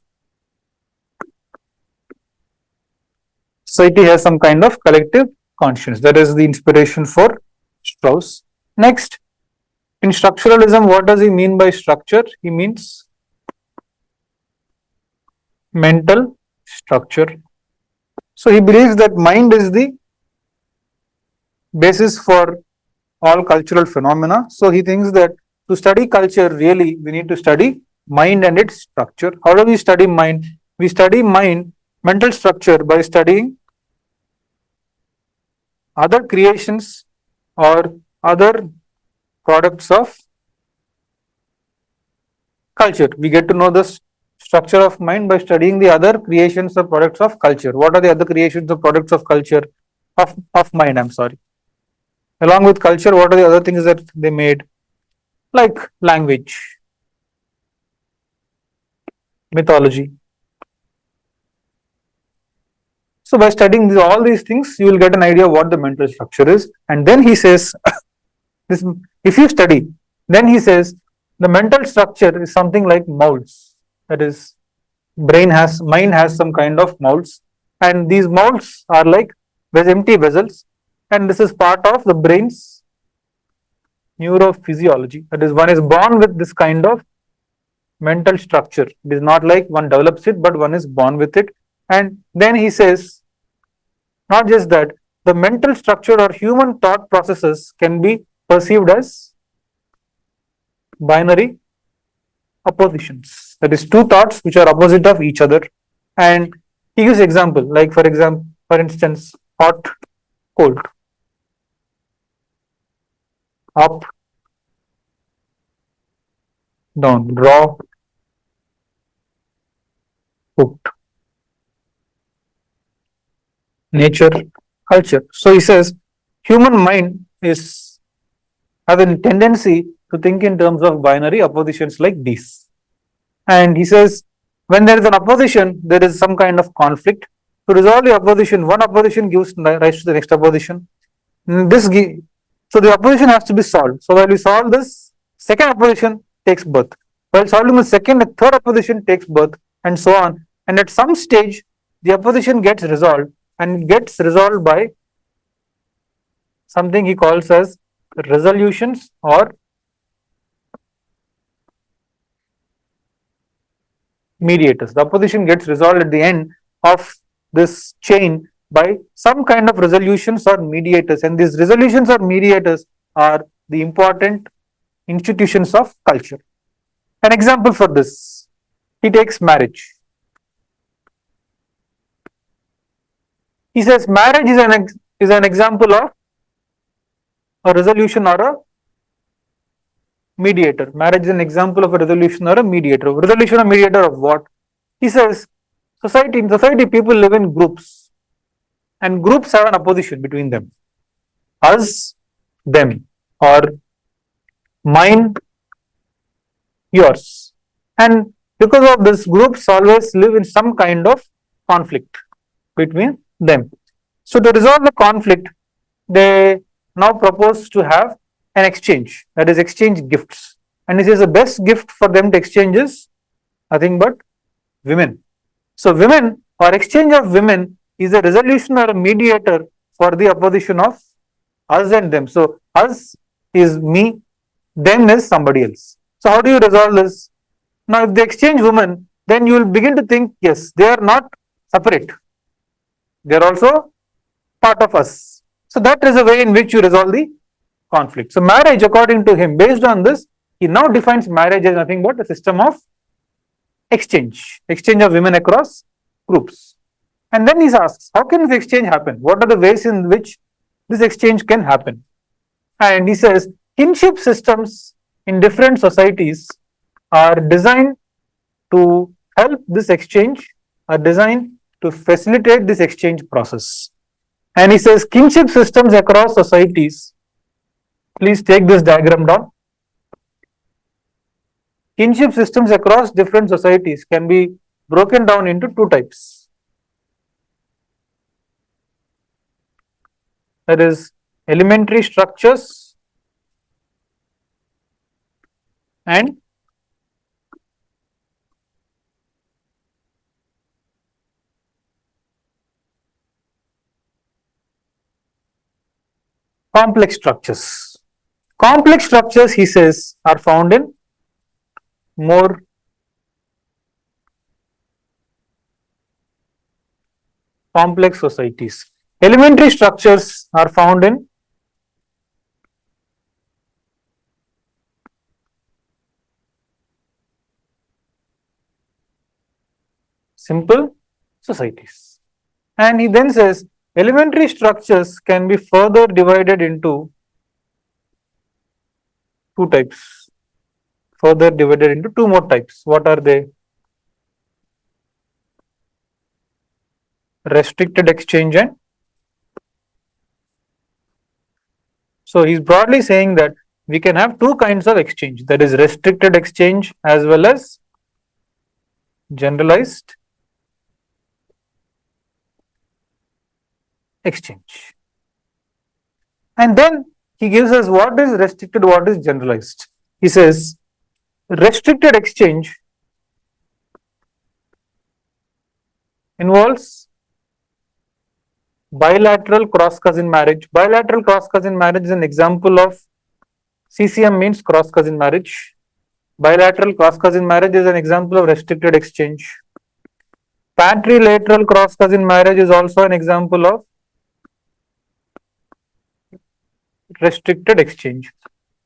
Society has some kind of collective conscience. That is the inspiration for Strauss. Next, in structuralism, what does he mean by structure? He means mental structure. So he believes that mind is the basis for all cultural phenomena. So he thinks that to study culture, really, we need to study mind and its structure. How do we study mind? We study mind, mental structure, by studying other creations or other products of culture. We get to know the structure of mind by studying the other creations or products of culture. What are the other creations or products of culture of mind? I'm sorry. Along with culture, what are the other things that they made? Like language, mythology. So by studying all these things, you will get an idea what the mental structure is. And then he says, this, if you study, then he says the mental structure is something like molds. That is, mind has some kind of molds, and these molds are like empty vessels, and this is part of the brain's neurophysiology. That is, one is born with this kind of mental structure. It is not like one develops it, but one is born with it. And then he says, not just that, the mental structure or human thought processes can be perceived as binary oppositions. That is, two thoughts which are opposite of each other. And he gives example, like for instance, hot, cold, up, down, raw, cooked, nature, culture. So he says human mind has a tendency to think in terms of binary oppositions like these. And he says when there is an opposition, there is some kind of conflict. To resolve the opposition, one opposition gives rise to the next opposition. So the opposition has to be solved. So while we solve this, second opposition takes birth. While solving the second, a third opposition takes birth, and so on. And at some stage, the opposition gets resolved, and it gets resolved by something he calls as resolutions or mediators. The opposition gets resolved at the end of this chain by some kind of resolutions or mediators, and these resolutions or mediators are the important institutions of culture. An example for this, he takes marriage. He says marriage is an example of a resolution or a mediator. Marriage is an example of a resolution or a mediator. Resolution or mediator of what? He says in society people live in groups, and groups have an opposition between them. Us, them, or mine, yours. And because of this, groups always live in some kind of conflict between them. So to resolve the conflict, they now propose to have an exchange, that is, exchange gifts. And this is the best gift for them to exchange is nothing but women. So women or exchange of women is a resolution or a mediator for the opposition of us and them. So us is me, them is somebody else. So how do you resolve this? Now if they exchange women, then you will begin to think, yes, they are not separate. They are also part of us. So that is a way in which you resolve the conflict. So marriage, according to him, based on this, he now defines marriage as nothing but a system of exchange of women across groups. And then he asks, how can this exchange happen? What are the ways in which this exchange can happen? And he says, kinship systems in different societies are designed to help this exchange, are designed to facilitate this exchange process. And he says, kinship systems across societies, please take this diagram down. Kinship systems across different societies can be broken down into two types. That is, elementary structures and complex structures. Complex structures, he says, are found in more complex societies. Elementary structures are found in simple societies. And he then says elementary structures can be further divided into two types. Further divided into two more types. What are they? Restricted exchange and so he's broadly saying that we can have two kinds of exchange, that is restricted exchange as well as generalized exchange. And then he gives us what is restricted, what is generalized. He says restricted exchange involves bilateral cross cousin marriage. Bilateral cross cousin marriage is an example of CCM, means cross cousin marriage. Bilateral cross cousin marriage is an example of restricted exchange. Patrilateral cross cousin marriage is also an example of restricted exchange.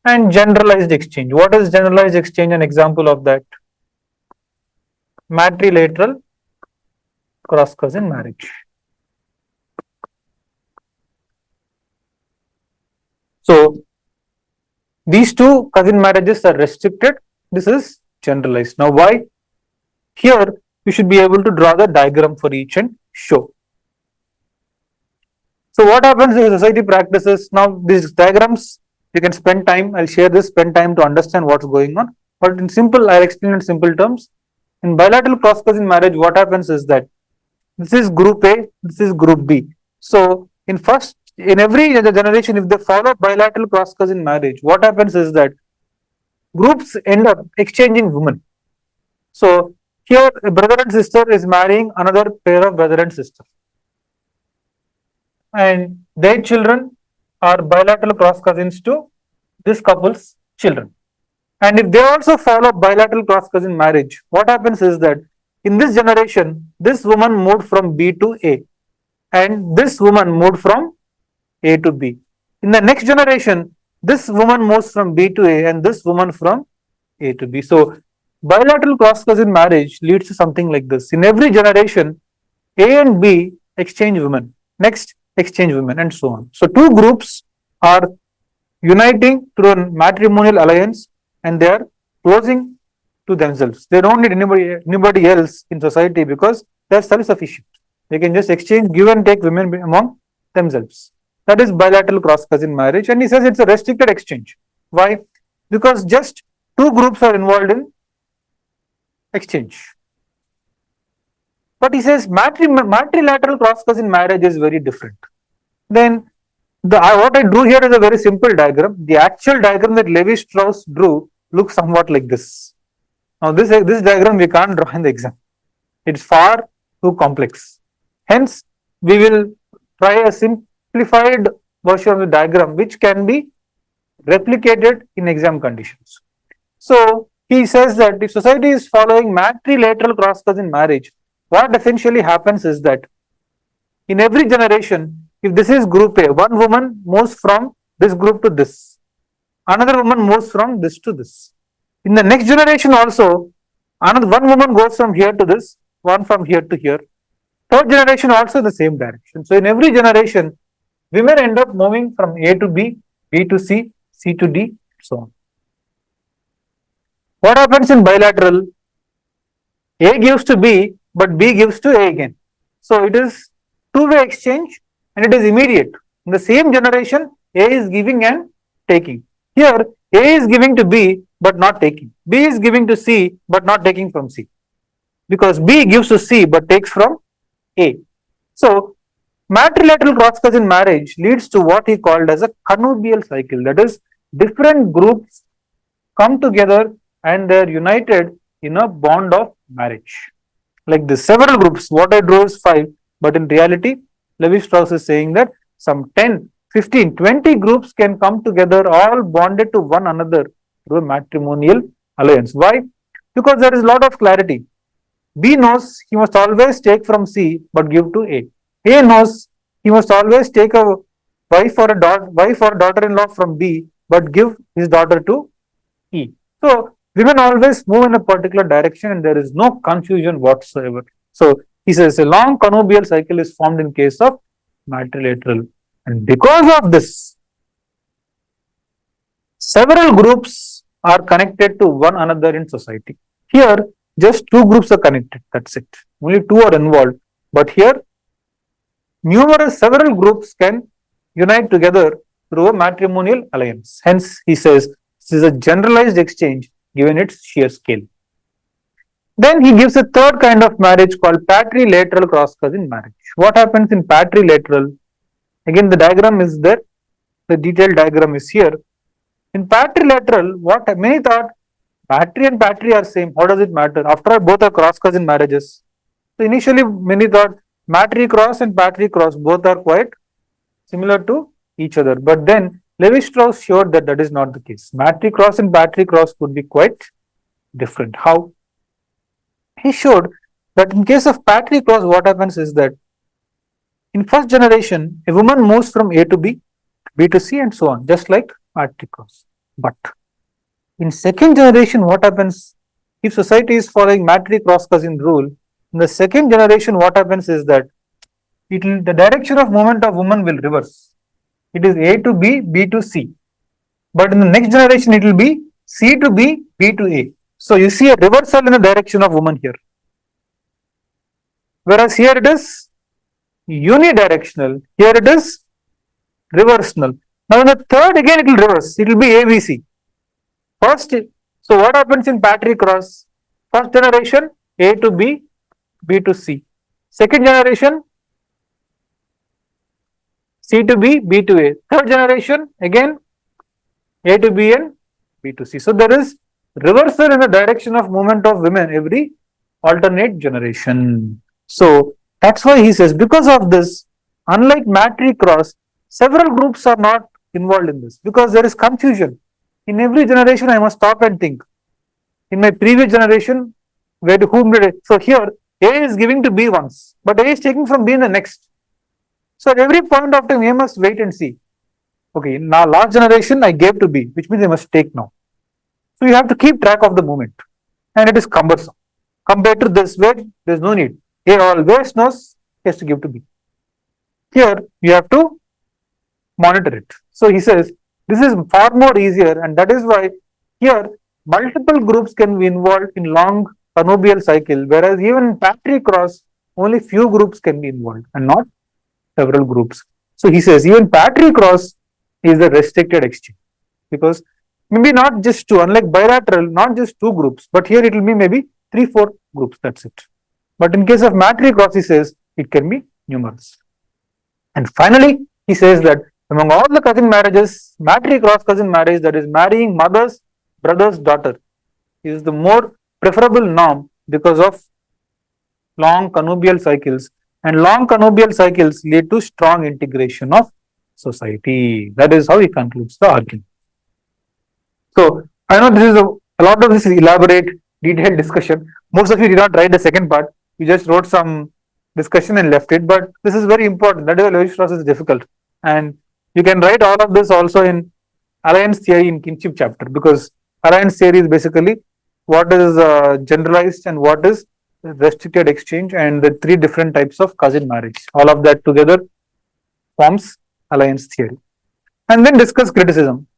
And generalized exchange. What is generalized exchange? An example of that? Matrilateral cross cousin marriage. So these two cousin marriages are restricted. This is generalized. Now why? Here you should be able to draw the diagram for each and show. So what happens if society practices? Now these diagrams you can spend time. I'll share this. Spend time to understand what's going on. But in simple, I'll explain in simple terms. In bilateral cross cousin marriage, what happens is that this is group A, this is group B. So in every generation, if they follow bilateral cross cousin marriage, what happens is that groups end up exchanging women. So here a brother and sister is marrying another pair of brother and sister, and their children are bilateral cross cousins to this couple's children. And if they also follow bilateral cross cousin marriage, what happens is that in this generation, this woman moved from B to A, and this woman moved from A to B. In the next generation, this woman moves from B to A, and this woman from A to B. So bilateral cross cousin marriage leads to something like this. In every generation, A and B exchange women, next exchange women, and so on. So two groups are uniting through a matrimonial alliance, and they are closing to themselves. They don't need anybody else in society because they are self-sufficient. They can just exchange, give and take women among themselves. That is bilateral cross cousin marriage, and he says it's a restricted exchange. Why? Because just two groups are involved in exchange. But he says matrilateral cross cousin marriage is very different. Then what I drew here is a very simple diagram. The actual diagram that Levi Strauss drew looks somewhat like this. Now this diagram we can't draw in the exam. It's far too complex. Hence, we will try a simplified version of the diagram which can be replicated in exam conditions. So he says that if society is following matrilateral cross cousin marriage, what essentially happens is that in every generation, if this is group A, one woman moves from this group to this, another woman moves from this to this. In the next generation also, another one woman goes from here to this, one from here to here. Third generation also in the same direction. So in every generation, women end up moving from A to B, B to C, C to D, so on. What happens in bilateral? A gives to B, but B gives to A again. So it is two-way exchange and it is immediate. In the same generation, A is giving and taking. Here, A is giving to B, but not taking. B is giving to C, but not taking from C. Because B gives to C, but takes from A. So, matrilateral cross-cousin marriage leads to what he called as a connubial cycle. That is, different groups come together and they are united in a bond of marriage. Like this, several groups, what I drew is 5, but in reality, Levi-Strauss is saying that some 10, 15, 20 groups can come together all bonded to one another through a matrimonial alliance. Why? Because there is a lot of clarity. B knows he must always take from C but give to A. A knows he must always take a wife or daughter-in-law from B but give his daughter to E. So women always move in a particular direction and there is no confusion whatsoever. So he says a long connubial cycle is formed in case of matrilateral. And because of this, several groups are connected to one another in society. Here, just 2 groups are connected, that's it. Only 2 are involved. But here, several groups can unite together through a matrimonial alliance. Hence, he says, this is a generalized exchange given its sheer scale. Then he gives a third kind of marriage called patrilateral cross-cousin marriage. What happens in patrilateral? Again, the diagram is there. The detailed diagram is here. In patrilateral, what many thought, patri and patri are same. How does it matter? After all, both are cross-cousin marriages. So initially, many thought matri cross and patri cross both are quite similar to each other. But then Levi-Strauss showed that that is not the case. Matri cross and patri cross could be quite different. How? He showed that in case of patri cross, what happens is that in first generation, a woman moves from A to B, B to C, and so on, just like matri cross. But in second generation, what happens? If society is following matri cross cousin rule, in the second generation, what happens is that the direction of movement of woman will reverse. It is A to B, B to C. But in the next generation, it will be C to B, B to A. So you see a reversal in the direction of woman here. Whereas here it is unidirectional. Here it is reversional. Now in the third, again it will reverse. It will be ABC. First, so what happens in patri cross? First generation, A to B, B to C. Second generation, C to B, B to A. Third generation, again A to B and B to C. So there is reversal in the direction of movement of women every alternate generation. So that's why he says, because of this, unlike matri cross, several groups are not involved in this because there is confusion. In every generation, I must stop and think. In my previous generation, where to whom did I? So here, A is giving to B once, but A is taking from B in the next. So at every point of time, A must wait and see. Okay, now last generation, I gave to B, which means I must take now. So you have to keep track of the movement, and it is cumbersome. Compared to this, where there is no need. A always knows he has to give to B. Here, you have to monitor it. So he says, this is far more easier, and that is why here multiple groups can be involved in long connubial cycle, whereas even in patri cross, only few groups can be involved and not several groups. So he says even patri cross is a restricted exchange because maybe not just 2, unlike bilateral, not just 2 groups, but here it will be maybe 3, 4 groups, that's it. But in case of matri cross, he says it can be numerous. And finally, he says that among all the cousin marriages, matri cross cousin marriage, that is marrying mother's brother's daughter, is the more preferable norm because of long connubial cycles, and long connubial cycles lead to strong integration of society. That is how he concludes the argument. So I know this is a lot of this is elaborate, detailed discussion. Most of you did not write the second part. You just wrote some discussion and left it. But this is very important. That is why Levi-Strauss is difficult. And you can write all of this also in alliance theory in kinship chapter, because alliance theory is basically what is generalized and what is restricted exchange, and the three different types of cousin marriage. All of that together forms alliance theory. And then discuss criticism.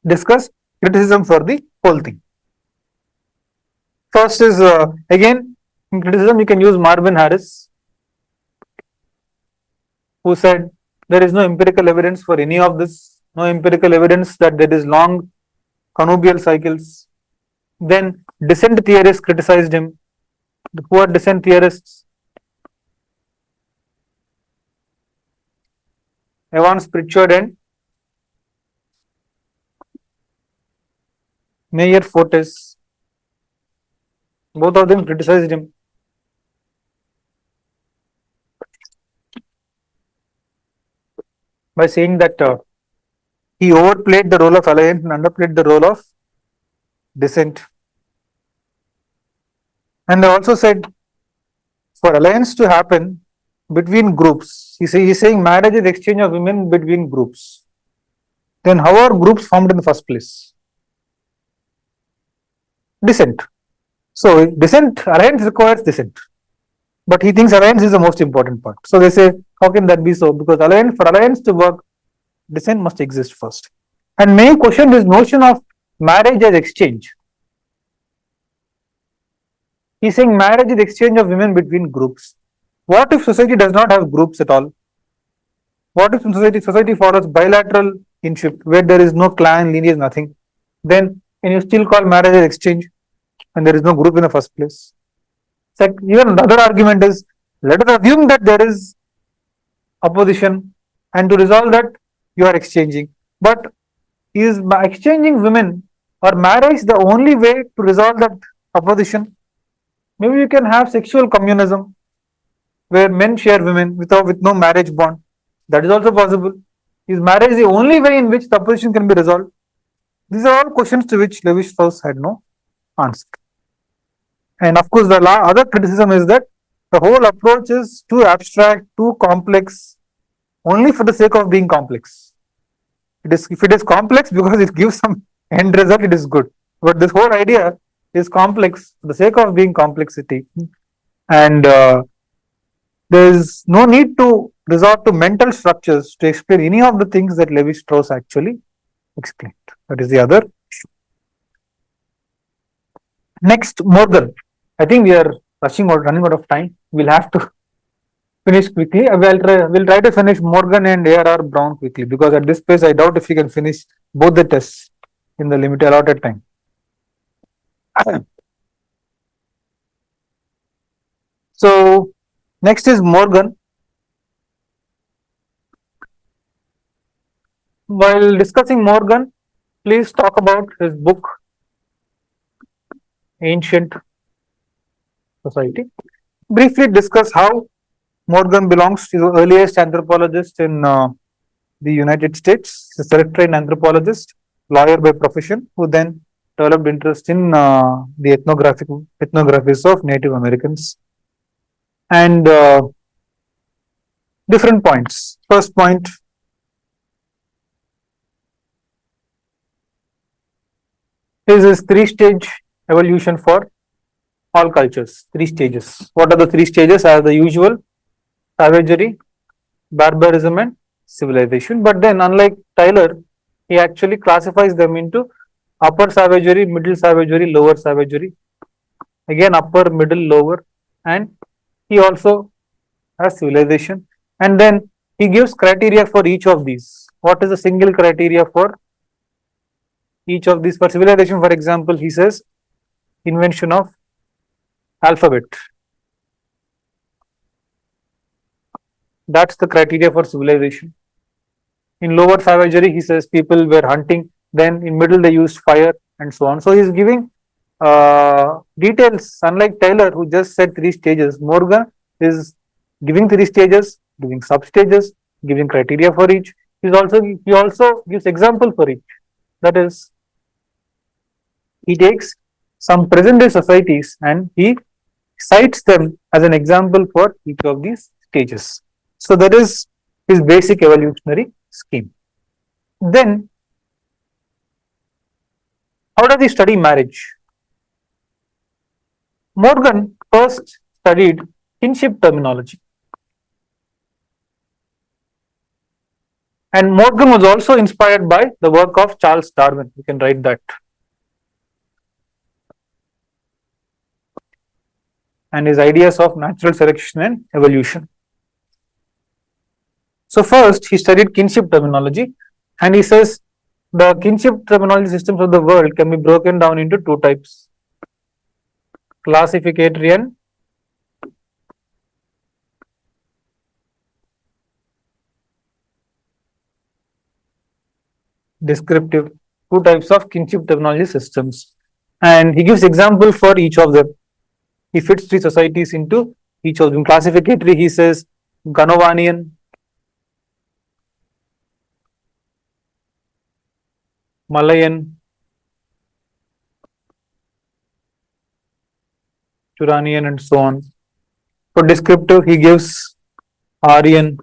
Discuss criticism for the whole thing. First is again in criticism you can use Marvin Harris, who said there is no empirical evidence for any of this, no empirical evidence that there is long connubial cycles. Then descent theorists criticized him. The poor descent theorists, Evans Pritchard and Meyer Fortes, both of them criticized him. By saying that he overplayed the role of alliance and underplayed the role of descent. And they also said for alliance to happen between groups, he's saying marriage is exchange of women between groups. Then how are groups formed in the first place? Descent. So descent, alliance requires descent. But he thinks alliance is the most important part. So they say, how can that be so? Because for alliance to work, descent must exist first. And may question this notion of marriage as exchange. He's saying marriage is exchange of women between groups. What if society does not have groups at all? What if society follows bilateral kinship where there is no clan, lineage, nothing? Then can you still call marriage as exchange and there is no group in the first place? So even another argument is, let us assume that there is opposition, and to resolve that you are exchanging. But is exchanging women or marriage the only way to resolve that opposition? Maybe you can have sexual communism where men share women with no marriage bond. That is also possible. Is marriage the only way in which the opposition can be resolved? These are all questions to which Levi-Strauss had no answer. And of course, the other criticism is that the whole approach is too abstract, too complex, only for the sake of being complex. If it is complex because it gives some end result, it is good. But this whole idea is complex for the sake of being complexity. And there is no need to resort to mental structures to explain any of the things that Levi-Strauss actually explained. That is the other issue. Next, Morgan. I think we are running out of time. We'll have to finish quickly. We'll try to finish Morgan and A.R.R. Brown quickly, because at this pace, I doubt if we can finish both the tests in the limited allotted time. So, next is Morgan. While discussing Morgan, please talk about his book, Ancient Society. Briefly discuss how Morgan belongs to the earliest anthropologist in the United States. He's a self-trained anthropologist, lawyer by profession, who then developed interest in the ethnographies of Native Americans. And different points. First point is this three-stage evolution for all cultures. 3 stages. What are the 3 stages? As the usual: savagery, barbarism, and civilization. But then, unlike Tyler, he actually classifies them into upper savagery, middle savagery, lower savagery. Again, upper, middle, lower, and he also has civilization. And then he gives criteria for each of these. What is the single criteria for each of these? For civilization, for example, he says invention of alphabet. That's the criteria for civilization. In lower savagery, he says people were hunting. Then in middle, they used fire and so on. So he's giving details. Unlike Taylor, who just said 3 stages, Morgan is giving 3 stages, giving sub-stages, giving criteria for each. He also gives example for each. That is, he takes some present day societies and he cites them as an example for each of these stages. So that is his basic evolutionary scheme. Then, how does he study marriage? Morgan first studied kinship terminology. And Morgan was also inspired by the work of Charles Darwin. You can write that. And his ideas of natural selection and evolution. So first he studied kinship terminology, and he says the kinship terminology systems of the world can be broken down into two types: classificatory and descriptive. Two types of kinship terminology systems, and he gives example for each of them. He fits three societies into each of them. Classificatory, he says Ganovanian, Malayan, Turanian, and so on. For descriptive, he gives Aryan,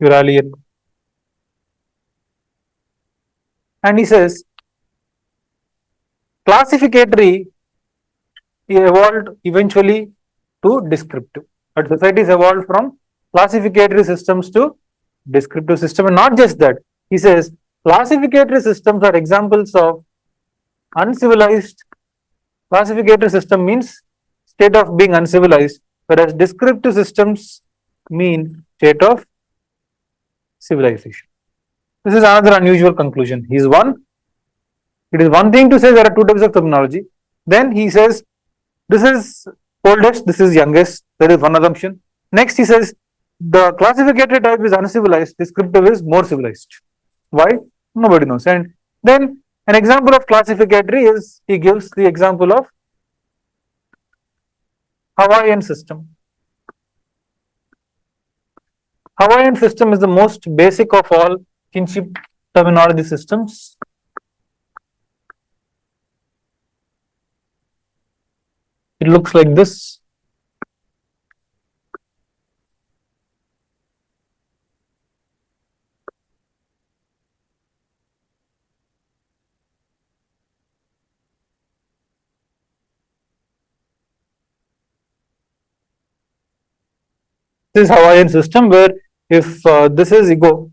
Uralian, and he says classificatory evolved eventually to descriptive. But societies evolved from classificatory systems to descriptive system, and not just that. He says classificatory systems are examples of uncivilized. Classificatory system means state of being uncivilized, whereas descriptive systems mean state of civilization. This is another unusual conclusion. He is one. It is one thing to say there are two types of terminology. Then he says this is oldest, this is youngest. That is one assumption. Next, he says the classificatory type is uncivilized, descriptive is more civilized. Why? Nobody knows. And then an example of classificatory is he gives the example of Hawaiian system. Hawaiian system is the most basic of all kinship terminology systems. It looks like this. This is Hawaiian system where if this is ego,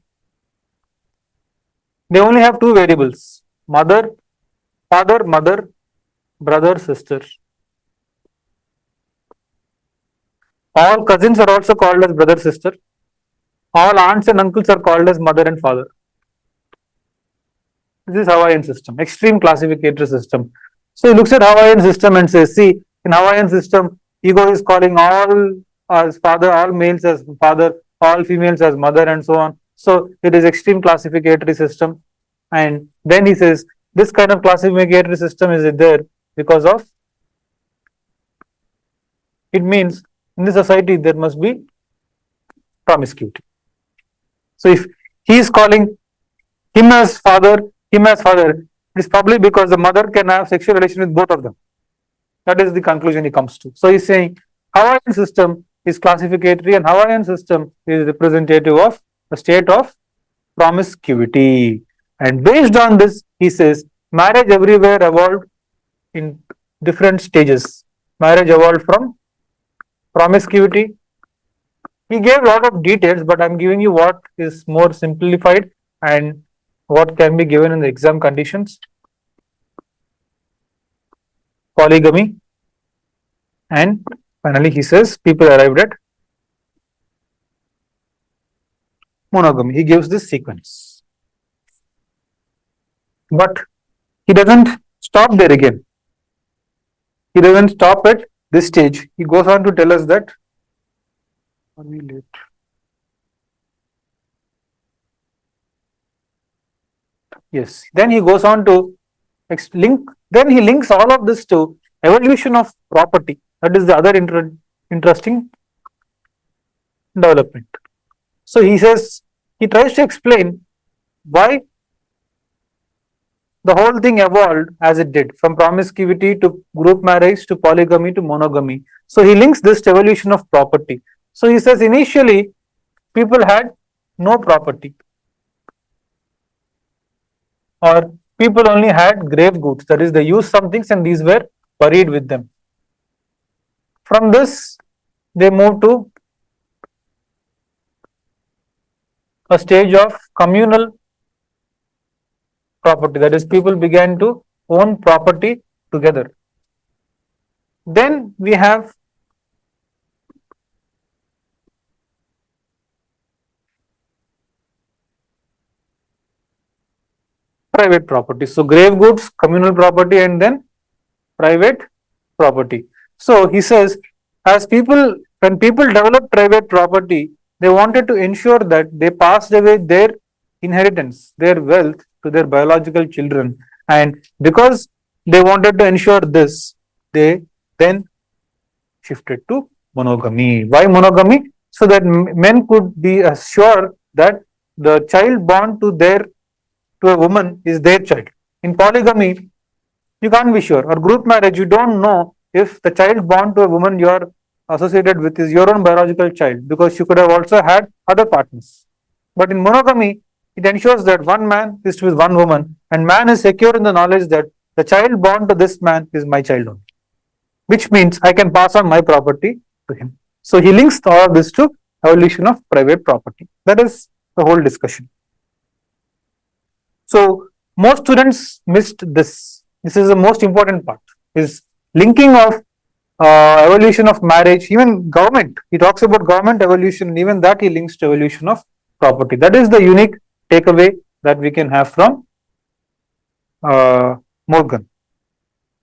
they only have two variables: mother, father, mother, brother, sister. All cousins are also called as brother, sister. All aunts and uncles are called as mother and father. This is Hawaiian system, extreme classificatory system. So he looks at Hawaiian system and says, see, in Hawaiian system, ego is calling all as father, all males as father, all females as mother, and so on. So it is extreme classificatory system. And then he says, this kind of classificatory system is there because of, it means in the society there must be promiscuity. So if he is calling him as father, it is probably because the mother can have sexual relation with both of them. That is the conclusion he comes to. So he's saying Hawaiian system is classificatory and Hawaiian system is representative of a state of promiscuity. And based on this, he says marriage everywhere evolved in different stages. Marriage evolved from promiscuity. He gave a lot of details, but I'm giving you what is more simplified and what can be given in the exam conditions. Polygamy, and finally he says people arrived at monogamy. He gives this sequence, but he doesn't stop there again. He doesn't stop at this stage. He goes on to tell us that, are we late? Yes. Then he goes on to then he links all of this to evolution of property. That is the other interesting development. So he says, he tries to explain why the whole thing evolved as it did, from promiscuity to group marriage to polygamy to monogamy. So he links this to evolution of property. So he says initially people had no property, or people only had grave goods, that is, they used some things and these were buried with them. From this, they moved to a stage of communal property, that is, people began to own property together. Then we have private property. So, grave goods, communal property, and then private property. So, he says, when people developed private property, they wanted to ensure that they passed away their inheritance, their wealth to their biological children. And because they wanted to ensure this, they then shifted to monogamy. Why monogamy? So that men could be assured that the child born to a woman is their child. In polygamy, you can't be sure. Or group marriage, you don't know if the child born to a woman you are associated with is your own biological child, because you could have also had other partners. But in monogamy, it ensures that one man is with one woman, and man is secure in the knowledge that the child born to this man is my child only, which means I can pass on my property to him. So he links all of this to evolution of private property. That is the whole discussion. So most students missed this. This is the most important part, is linking of evolution of marriage. Even government, he talks about government evolution, and even that he links to evolution of property. That is the unique takeaway that we can have from Morgan.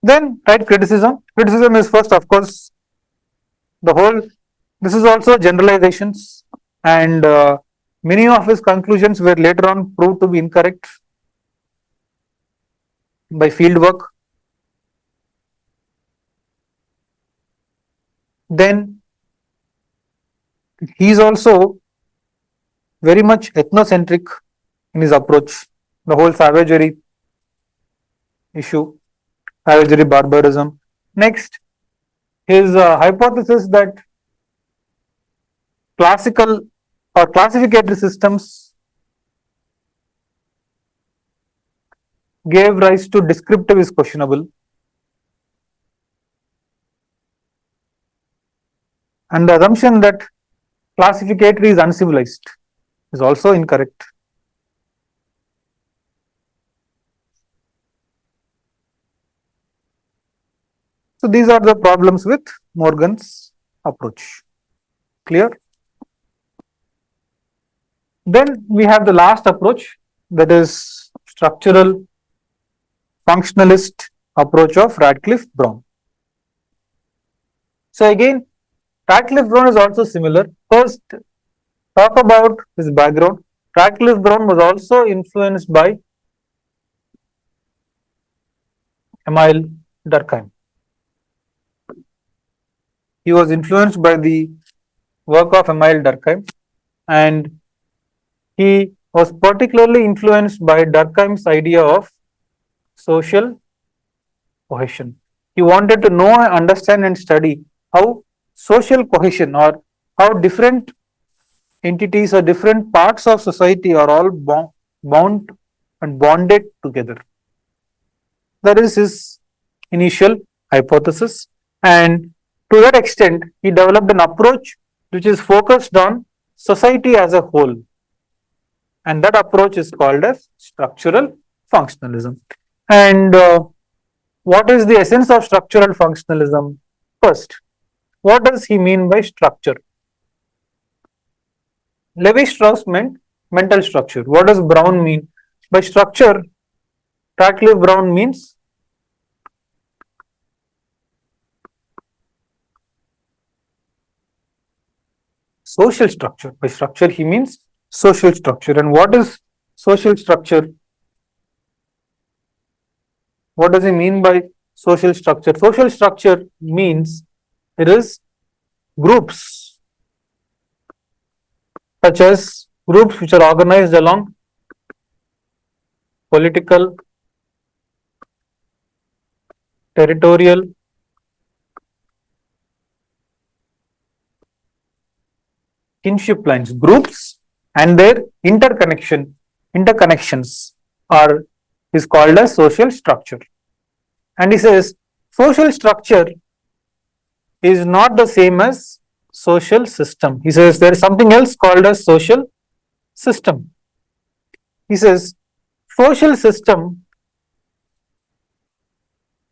Then right criticism. Criticism is first, of course, the whole, this is also generalizations, and many of his conclusions were later on proved to be incorrect by field work. Then he is also very much ethnocentric in his approach. The whole savagery issue, savagery, barbarism. Next, his hypothesis that classical or classificatory systems gave rise to descriptive is questionable, and the assumption that classificatory is uncivilized is also incorrect. So these are the problems with Morgan's approach. Clear? Then we have the last approach, that is structural functionalist approach of Radcliffe-Brown. So again, Radcliffe-Brown is also similar. First, talk about his background. Radcliffe-Brown was also influenced by Emile Durkheim. He was influenced by the work of Emile Durkheim, and he was particularly influenced by Durkheim's idea of social cohesion. He wanted to know, understand, and study how social cohesion, or how different entities or different parts of society are all bound and bonded together. That is his initial hypothesis, and to that extent, he developed an approach which is focused on society as a whole, and that approach is called as structural functionalism. And what is the essence of structural functionalism? First, what does he mean by structure? Levi-Strauss meant mental structure. What does Brown mean by structure? Radcliffe-Brown means social structure. By structure, he means social structure. And what is social structure? What does he mean by social structure? Social structure means it is groups, such as groups which are organized along political, territorial, kinship lines, groups and their interconnections are is called as social structure. And he says social structure is not the same as social system. He says there is something else called as social system. He says social system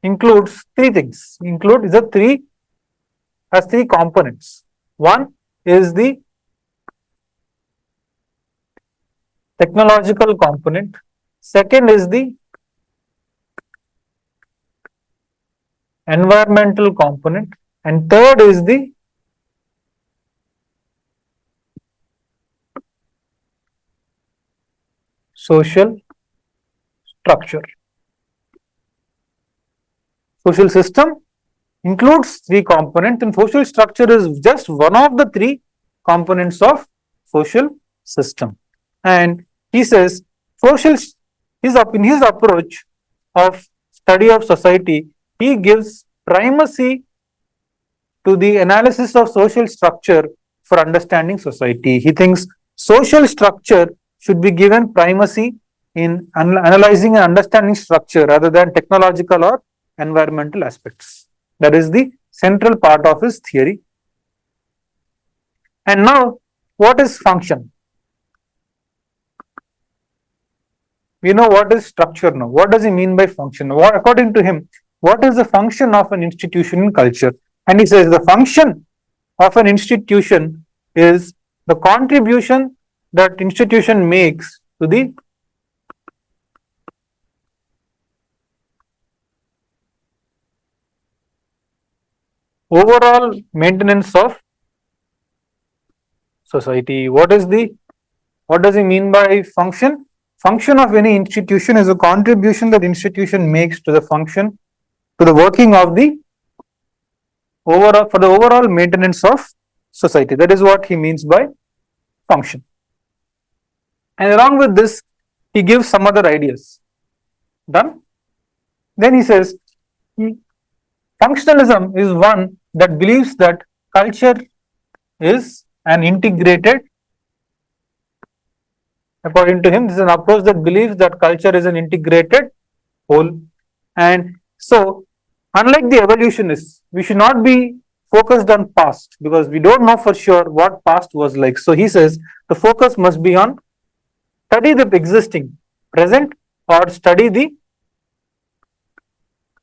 includes three things. Include the three has three components. One is the technological component. Second is the environmental component, and third is the social structure. Social system includes three components, and social structure is just one of the three components of social system. And he says social in his approach of study of society, he gives primacy to the analysis of social structure for understanding society. He thinks social structure should be given primacy in analyzing and understanding structure rather than technological or environmental aspects. That is the central part of his theory. And now, what is function? We know what is structure now. What does he mean by function? According to him, what is the function of an institution in culture? And he says the function of an institution is the contribution that institution makes to the overall maintenance of society. What does he mean by function? Function of any institution is a contribution that institution makes to the function, to the working of the overall maintenance of society. That is what he means by function. And along with this, he gives some other ideas. Done? Then he says, functionalism is one that believes that culture is an integrated. According to him, this is an approach that believes that culture is an integrated whole. And so, unlike the evolutionists, we should not be focused on past because we don't know for sure what past was like. So he says the focus must be on study the existing present or study the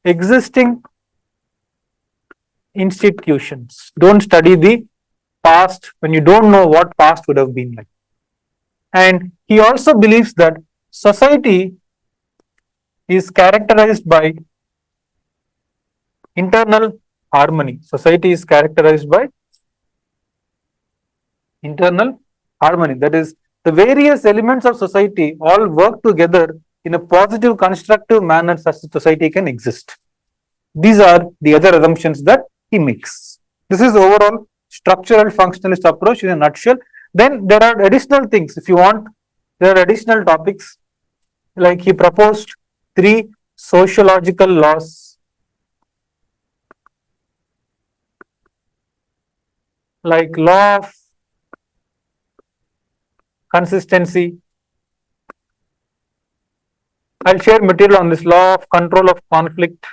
existing institutions. Don't study the past when you don't know what past would have been like. And he also believes that society is characterized by internal harmony. Society is characterized by internal harmony. That is, the various elements of society all work together in a positive, constructive manner such that society can exist. These are the other assumptions that he makes. This is the overall structural functionalist approach in a nutshell. Then there are additional things. If you want, there are additional topics. Like he proposed 3 sociological laws, like law of consistency. I'll share material on this law of control of conflict.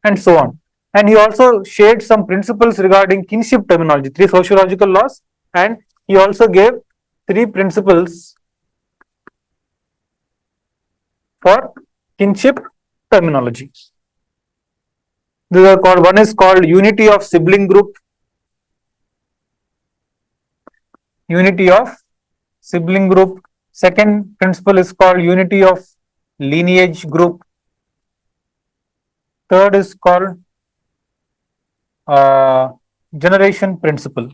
And so on. And he also shared some principles regarding kinship terminology, 3 sociological laws, and he also gave 3 principles for kinship terminology. These are called, one is called unity of sibling group, unity of sibling group. Second principle is called unity of lineage group. Third is called generation principle.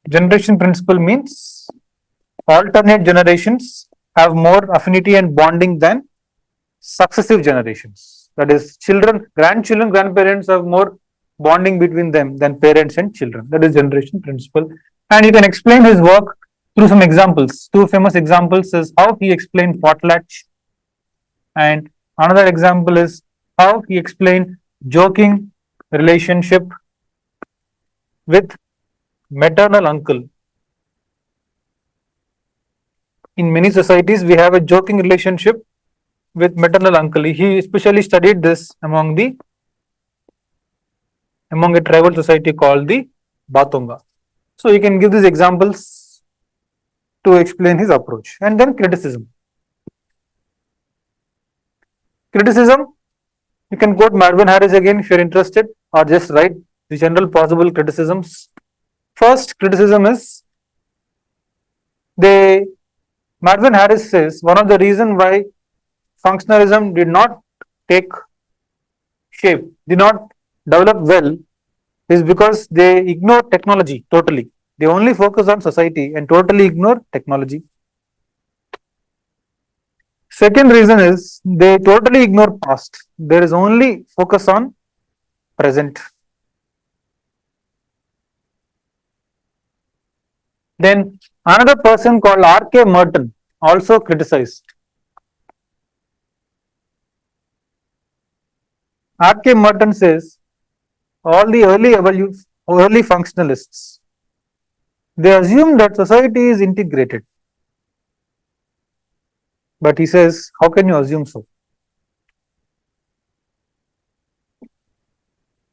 Generation principle means alternate generations have more affinity and bonding than successive generations. That is, children, grandchildren, grandparents have more bonding between them than parents and children. That is generation principle. And you can explain his work through some examples. Two famous examples is how he explained potlatch, and another example is how he explained joking relationship with maternal uncle. In many societies, we have a joking relationship with maternal uncle. He especially studied this among a tribal society called the Batonga. So you can give these examples to explain his approach. And then criticism. Criticism, you can quote Marvin Harris again if you're interested, or just write the general possible criticisms. First criticism is they Marvin Harris says one of the reasons why functionalism did not take shape, did not develop well, is because they ignore technology totally. They only focus on society and totally ignore technology. Second reason is they totally ignore past. There is only focus on present. Then another person called R.K. Merton also criticized. R.K. Merton says all the early functionalists, they assume that society is integrated. But he says, how can you assume so?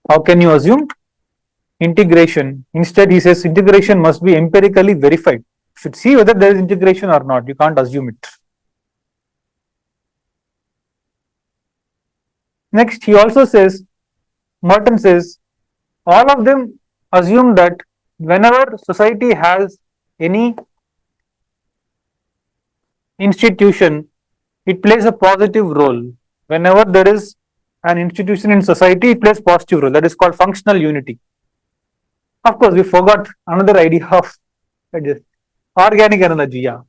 How can you assume integration? Instead, he says integration must be empirically verified. You should see whether there is integration or not. You can't assume it. Next, he also says, Merton says, all of them assume that whenever society has any institution, it plays a positive role. Whenever there is an institution in society, it plays positive role. That is called functional unity. Of course, we forgot another idea of organic analogy. Yeah.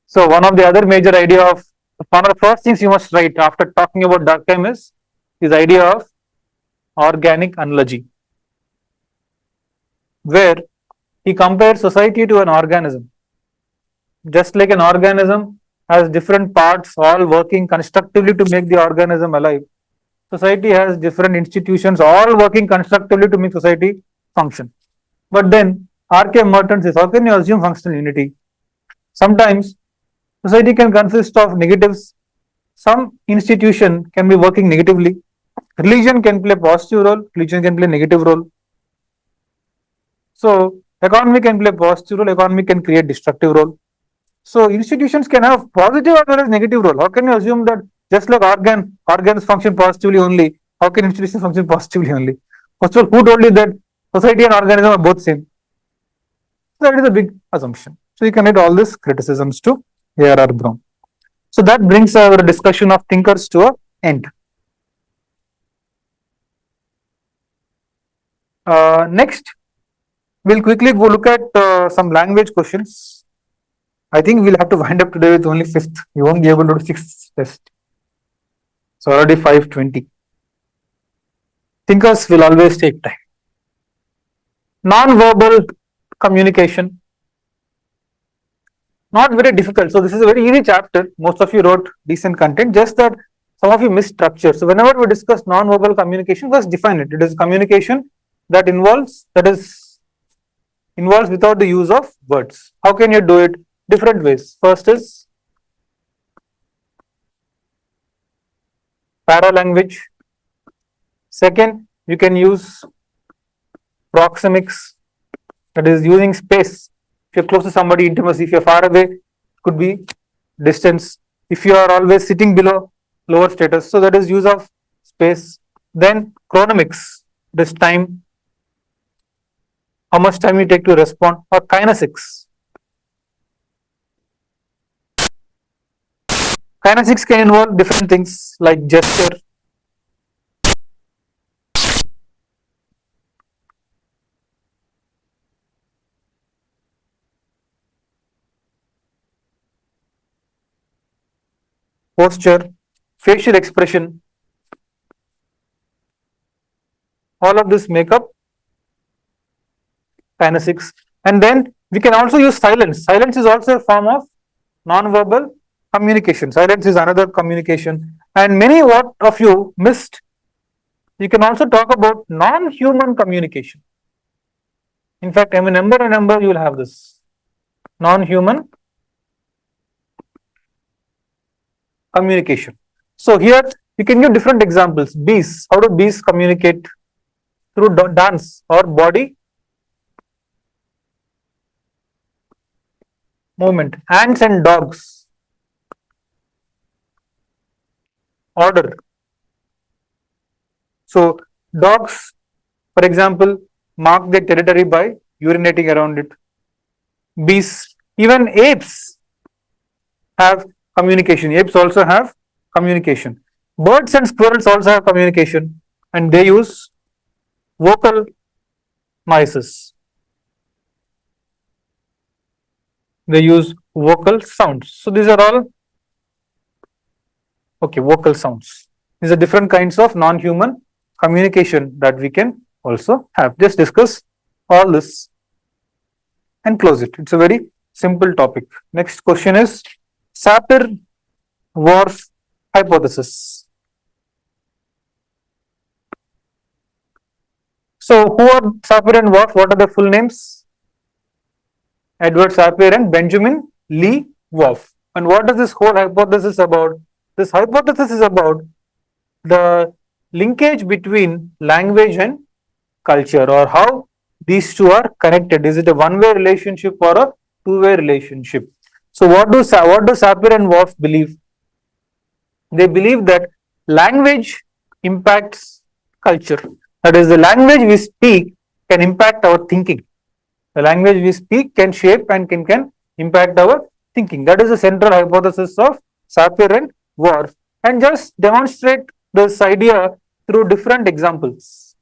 So one of the other major idea of one of the first things you must write after talking about Durkheim is idea of organic analogy, where he compares society to an organism. Just like an organism has different parts all working constructively to make the organism alive, society has different institutions all working constructively to make society function. But then R.K. Merton says, how can you assume functional unity? Sometimes society can consist of negatives. Some institution can be working negatively. Religion can play positive role, religion can play negative role. So economy can play positive role, economy can create destructive role. So institutions can have positive as well as negative role. How can you assume that just like organs function positively only, how can institutions function positively only? First of all, who told you that society and organism are both same? So that is a big assumption. So you can write all these criticisms to A.R.R. Brown. So that brings our discussion of thinkers to an end. Next, we'll quickly go look at some language questions. I think we'll have to wind up today with only fifth. We won't be able to do sixth test. So already 5:20. Thinkers will always take time. Non-verbal communication. Not very difficult. So this is a very easy chapter. Most of you wrote decent content, just that some of you missed structure. So whenever we discuss non-verbal communication, first define it. It is communication that involves without the use of words. How can you do it? Different ways. First is paralanguage. Second, you can use proxemics, that is using space. If you're close to somebody, intimacy. If you're far away, it could be distance. If you are always sitting below, lower status. So that is use of space. Then chronomics, this time, how much time you take to respond, or kinesics. Kinesics can involve different things like gesture, posture, facial expression. All of this make up kinesics. And then we can also use silence. Silence is also a form of non-verbal communication. Silence is another communication. And many what of you missed, you can also talk about non-human communication. In fact, I'm a number, you will have this. Non-human communication. So here you can give different examples. Bees. How do bees communicate? Through dance or body movement. Ants and dogs. Order. So dogs, for example, mark their territory by urinating around it. Bees, even apes have communication. Apes also have communication. Birds and squirrels also have communication, and they use vocal noises. They use vocal sounds. So these are all vocal sounds. These are different kinds of non-human communication that we can also have. Just discuss all this and close it. It's a very simple topic. Next question is Sapir-Whorf hypothesis. So who are Sapir and Whorf? What are their full names? Edward Sapir and Benjamin Lee Whorf. And what is this whole hypothesis about? This hypothesis is about the linkage between language and culture, or how these two are connected. Is it a one-way relationship or a two-way relationship? So what do Sapir and Whorf believe? They believe that language impacts culture. That is, the language we speak can impact our thinking. The language we speak can shape and can impact our thinking. That is the central hypothesis of Sapir and Whorf. And just demonstrate this idea through different examples.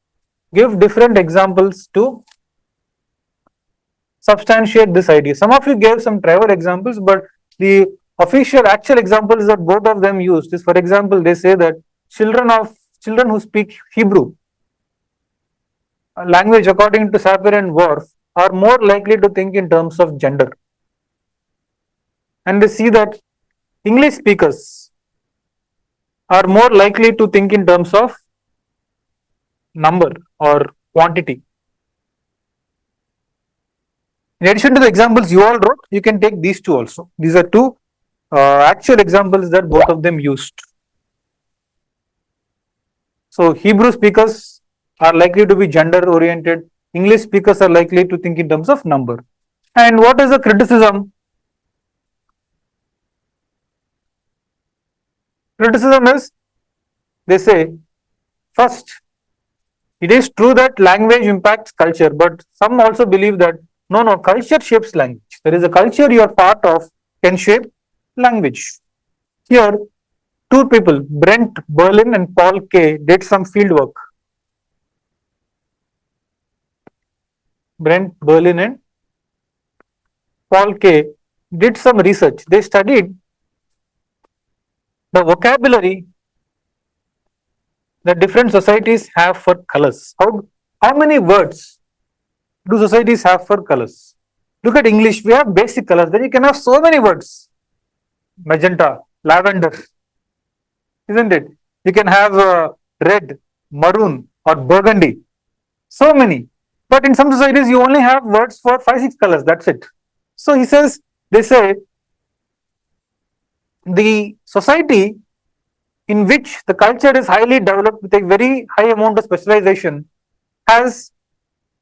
Give different examples to substantiate this idea. Some of you gave some trivial examples, but the official actual examples that both of them used is, for example, they say that children who speak Hebrew language, according to Sapir and Whorf, are more likely to think in terms of gender. And they see that English speakers are more likely to think in terms of number or quantity. In addition to the examples you all wrote, you can take these two also. These are two actual examples that both of them used. So Hebrew speakers are likely to be gender oriented. English speakers are likely to think in terms of number. And what is the criticism? Criticism is, they say, first, it is true that language impacts culture, but some also believe that no, culture shapes language. There is a culture you are part of can shape language. Here, two people, Brent Berlin and Paul K, did some field work. Brent Berlin and Paul K did some research. They studied the vocabulary that different societies have for colors. How many words do societies have for colors? Look at English, we have basic colors, then you can have so many words. Magenta, lavender, isn't it? You can have red, maroon or burgundy. So many. But in some societies, you only have words for 5-6 colors, that's it. So they say, the society in which the culture is highly developed with a very high amount of specialization has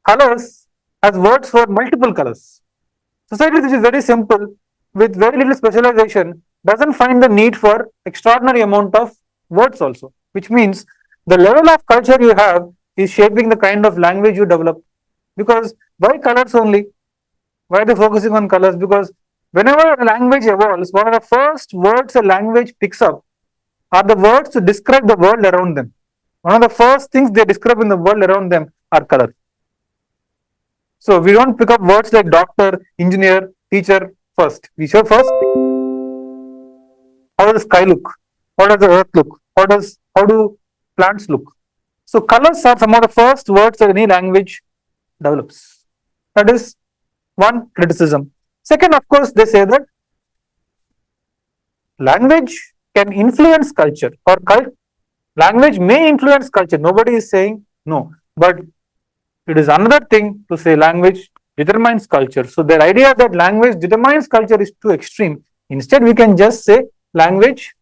colors as words for multiple colors. Society which is very simple with very little specialization doesn't find the need for extraordinary amount of words also, which means the level of culture you have is shaping the kind of language you develop. Because why colors only? Why are they focusing on colors? Because whenever a language evolves, one of the first words a language picks up are the words to describe the world around them. One of the first things they describe in the world around them are colors. So we don't pick up words like doctor, engineer, teacher first. We show first how does the sky look? How does the earth look? How do plants look? So colors are some of the first words that any language develops. That is One criticism. Second, of course, they say that language can influence culture, or language may influence culture. Nobody is saying no, but it is another thing to say language determines culture. So the idea that language determines culture is too extreme. Instead, we can just say language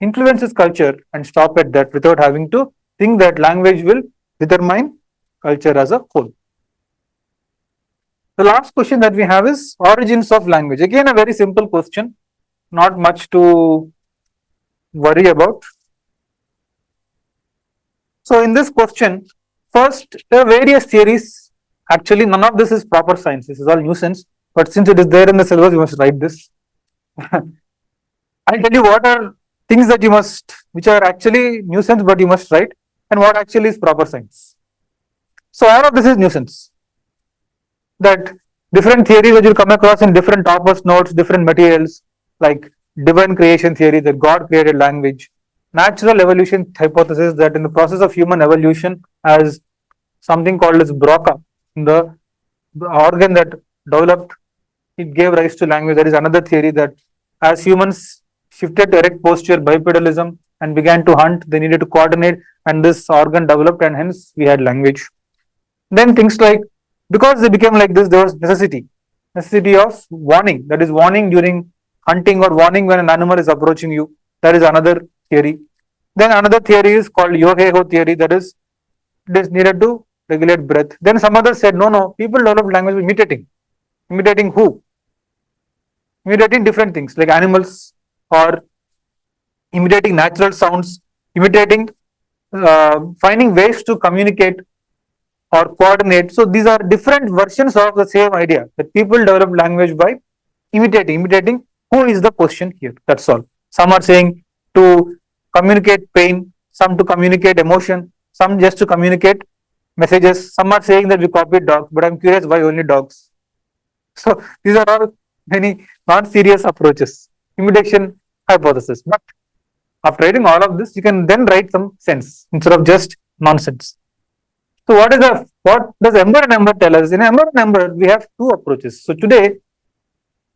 influences culture and stop at that without having to think that language will determine culture as a whole. The last question that we have is origins of language. Again, a very simple question, not much to worry about. So, in this question, first, there are various theories. Actually, none of this is proper science. This is all nuisance. But since it is there in the syllabus, you must write this. I'll tell you what are things that you must, which are actually nuisance, but you must write, and what actually is proper science. So, all of this is nuisance. That different theories that you'll come across in different toppers notes, different materials, like divine creation theory that God created language, natural evolution hypothesis that in the process of human evolution, as something called as Broca, the organ that developed, it gave rise to language. There is another theory that as humans shifted to erect posture, bipedalism, and began to hunt, they needed to coordinate, and this organ developed, and hence we had language. Then things like, because they became like this, there was necessity of warning. That is warning during hunting or warning when an animal is approaching you. That is another theory. Then another theory is called Yoheho theory. That is, it is needed to regulate breath. Then some others said, no, people developed language by imitating. Imitating who? Imitating different things like animals, or imitating natural sounds, imitating, finding ways to communicate or coordinate. So these are different versions of the same idea that people develop language by imitating. Imitating who is the question here. That's all. Some are saying to communicate pain, some to communicate emotion, some just to communicate messages. Some are saying that we copied dogs, but I'm curious why only dogs. So these are all many non-serious approaches. Imitation hypothesis. But after writing all of this, you can then write some sense instead of just nonsense. So what does Ember and Ember tell us? In Ember and Ember, we have two approaches. So today,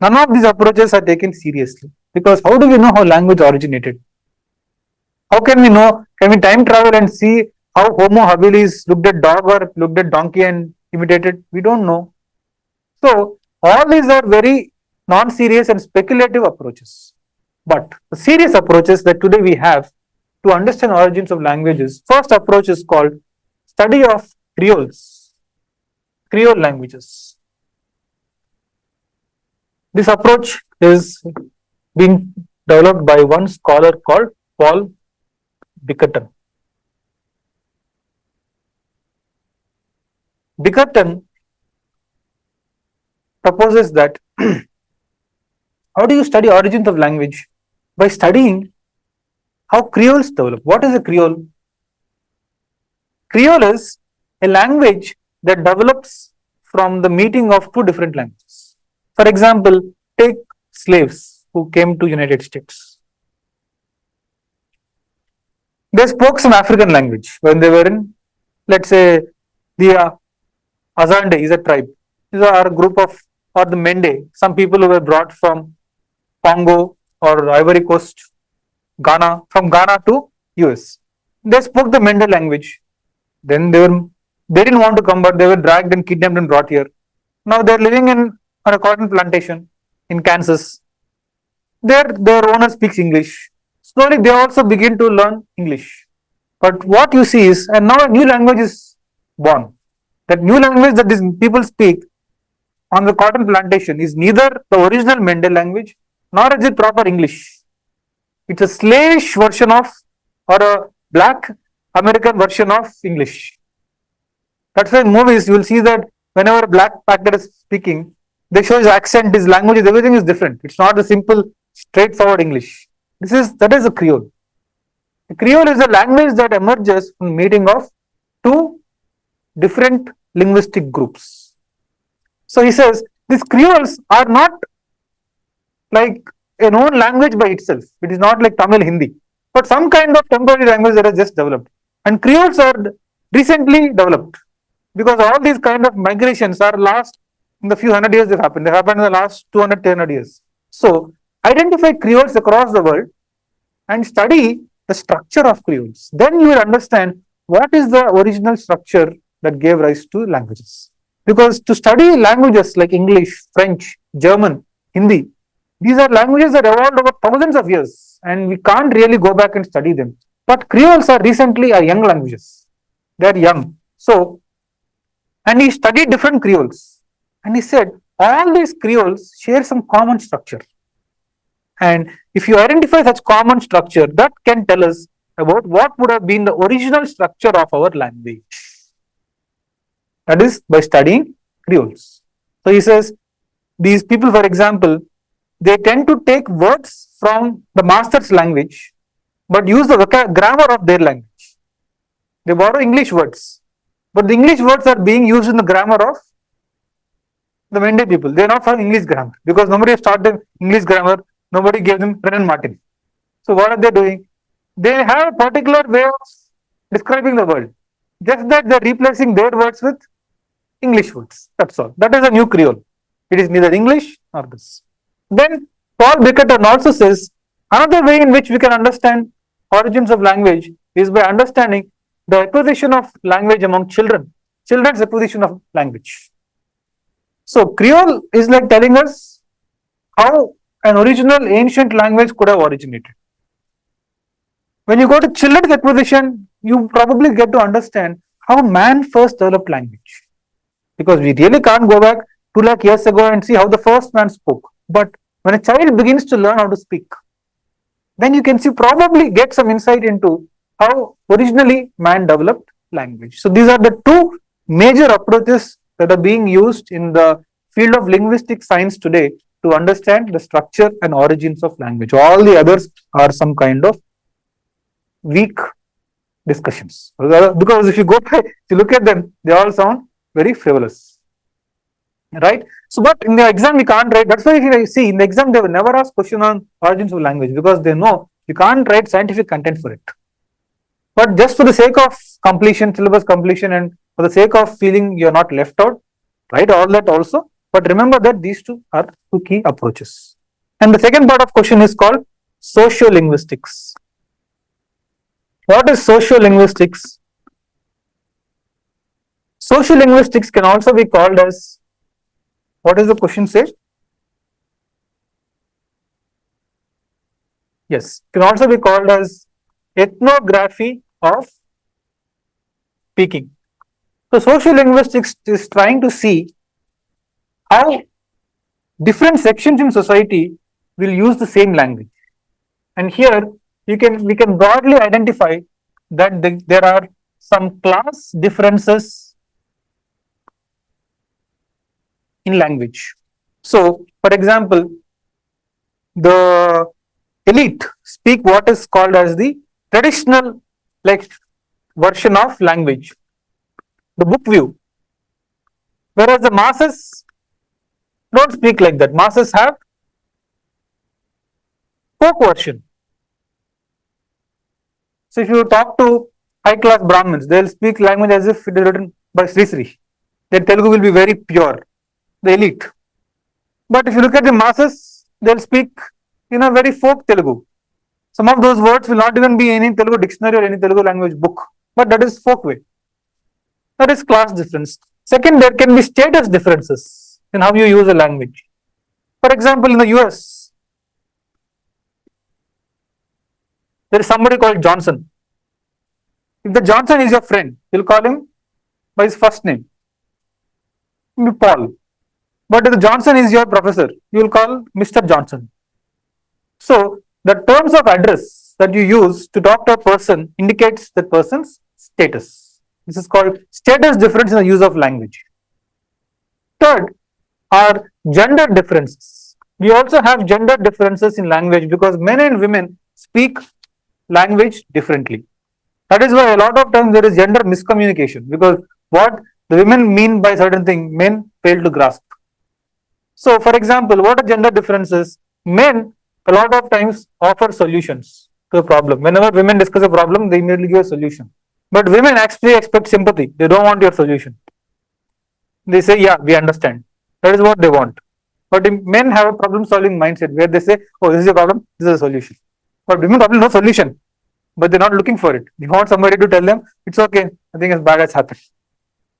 none of these approaches are taken seriously, because how do we know how language originated? How can we know? Can we time travel and see how Homo habilis looked at dog or looked at donkey and imitated? We don't know. So all these are very non-serious and speculative approaches. But the serious approaches that today we have to understand origins of languages, first approach is called study of Creole languages. This approach is being developed by one scholar called Paul Bickerton. Bickerton proposes that how do you study origins of language? By studying how Creoles develop. What is a Creole? Creole is a language that develops from the meeting of two different languages. For example, take slaves who came to United States. They spoke some African language when they were in, let's say, the Azande is a tribe. These are a group of, or the Mende, some people who were brought from Congo or Ivory Coast, Ghana, from Ghana to US. They spoke the Mende language. Then they didn't want to come, but they were dragged and kidnapped and brought here. Now they're living on a cotton plantation in Kansas. Their owner speaks English. Slowly they also begin to learn English. But what you see is, and now a new language is born. That new language that these people speak on the cotton plantation is neither the original Mende language nor is it proper English. It's a slavish version of, or a black American version of English. That's why in movies you will see that whenever a black actor is speaking, they show his accent, his language, everything is different. It's not a simple, straightforward English. That is a Creole. A Creole is a language that emerges from the meeting of two different linguistic groups. So he says these Creoles are not like a known language by itself. It is not like Tamil, Hindi, but some kind of temporary language that has just developed. And Creoles are recently developed because all these kind of migrations are last In the few hundred years they happened. They happened in the last 200, 300 years. So identify creoles across the world and study the structure of creoles. Then you will understand what is the original structure that gave rise to languages. Because to study languages like English, French, German, Hindi, these are languages that evolved over thousands of years and we can't really go back and study them. But creoles are recently are young languages. They are young. So, and he studied different creoles and he said all these creoles share some common structure. And if you identify such common structure, that can tell us about what would have been the original structure of our language. That is by studying creoles. So he says these people, for example, they tend to take words from the master's language but use the grammar of their language. They borrow English words, but the English words are being used in the grammar of the Mende people. They are not from English grammar because nobody has taught them English grammar. Nobody gave them Brennan Martin. So what are they doing? They have a particular way of describing the world. Just that they are replacing their words with English words. That's all. That is a new Creole. It is neither English nor this. Then Paul Bickerton also says another way in which we can understand origins of language is by understanding the acquisition of language among children. Children's acquisition of language. So Creole is like telling us how an original ancient language could have originated. When you go to children's acquisition, you probably get to understand how man first developed language. Because we really can't go back 2 lakh years ago and see how the first man spoke. But when a child begins to learn how to speak, then you can see probably get some insight into how originally man developed language. So these are the two major approaches that are being used in the field of linguistic science today to understand the structure and origins of language. All the others are some kind of weak discussions. Because if you go by, if you look at them, they all sound very frivolous. Right? So, but in the exam we can't write. That's why if you see in the exam they will never ask question on origins of language because they know you can't write scientific content for it. But just for the sake of completion, syllabus completion, and for the sake of feeling you're not left out, write all that also. But remember that these two are two key approaches. And the second part of question is called sociolinguistics. What is sociolinguistics? Sociolinguistics can also be called as, what does the question say? Yes, can also be called as ethnography of speaking. So sociolinguistics is trying to see how different sections in society will use the same language. And here we can broadly identify that there are some class differences in language. So, for example, the elite speak what is called as the traditional version of language, the book view, whereas the masses don't speak like that. Masses have folk version. So if you talk to high class Brahmins, they will speak language as if it is written by Sri Sri. Their Telugu will be very pure, the elite. But if you look at the masses, they will speak in a very folk Telugu. Some of those words will not even be in any Telugu dictionary or any Telugu language book, but that is folk way. That is class difference. Second, there can be status differences in how you use a language. For example, in the US, there is somebody called Johnson. If the Johnson is your friend, you'll call him by his first name, Paul. But if the Johnson is your professor, you will call Mr. Johnson. So the terms of address that you use to talk to a person indicates that person's status. This is called status difference in the use of language. Third are gender differences. We also have gender differences in language because men and women speak language differently. That is why a lot of times there is gender miscommunication because what the women mean by certain thing, men fail to grasp. So, for example, what are gender differences? Men a lot of times offer solutions to a problem. Whenever women discuss a problem, they immediately give a solution. But women actually expect sympathy. They don't want your solution. They say, yeah, we understand. That is what they want. But men have a problem solving mindset where they say, oh, this is a problem, this is a solution. But women probably no solution, but they're not looking for it. They want somebody to tell them, it's okay, nothing as bad as happened.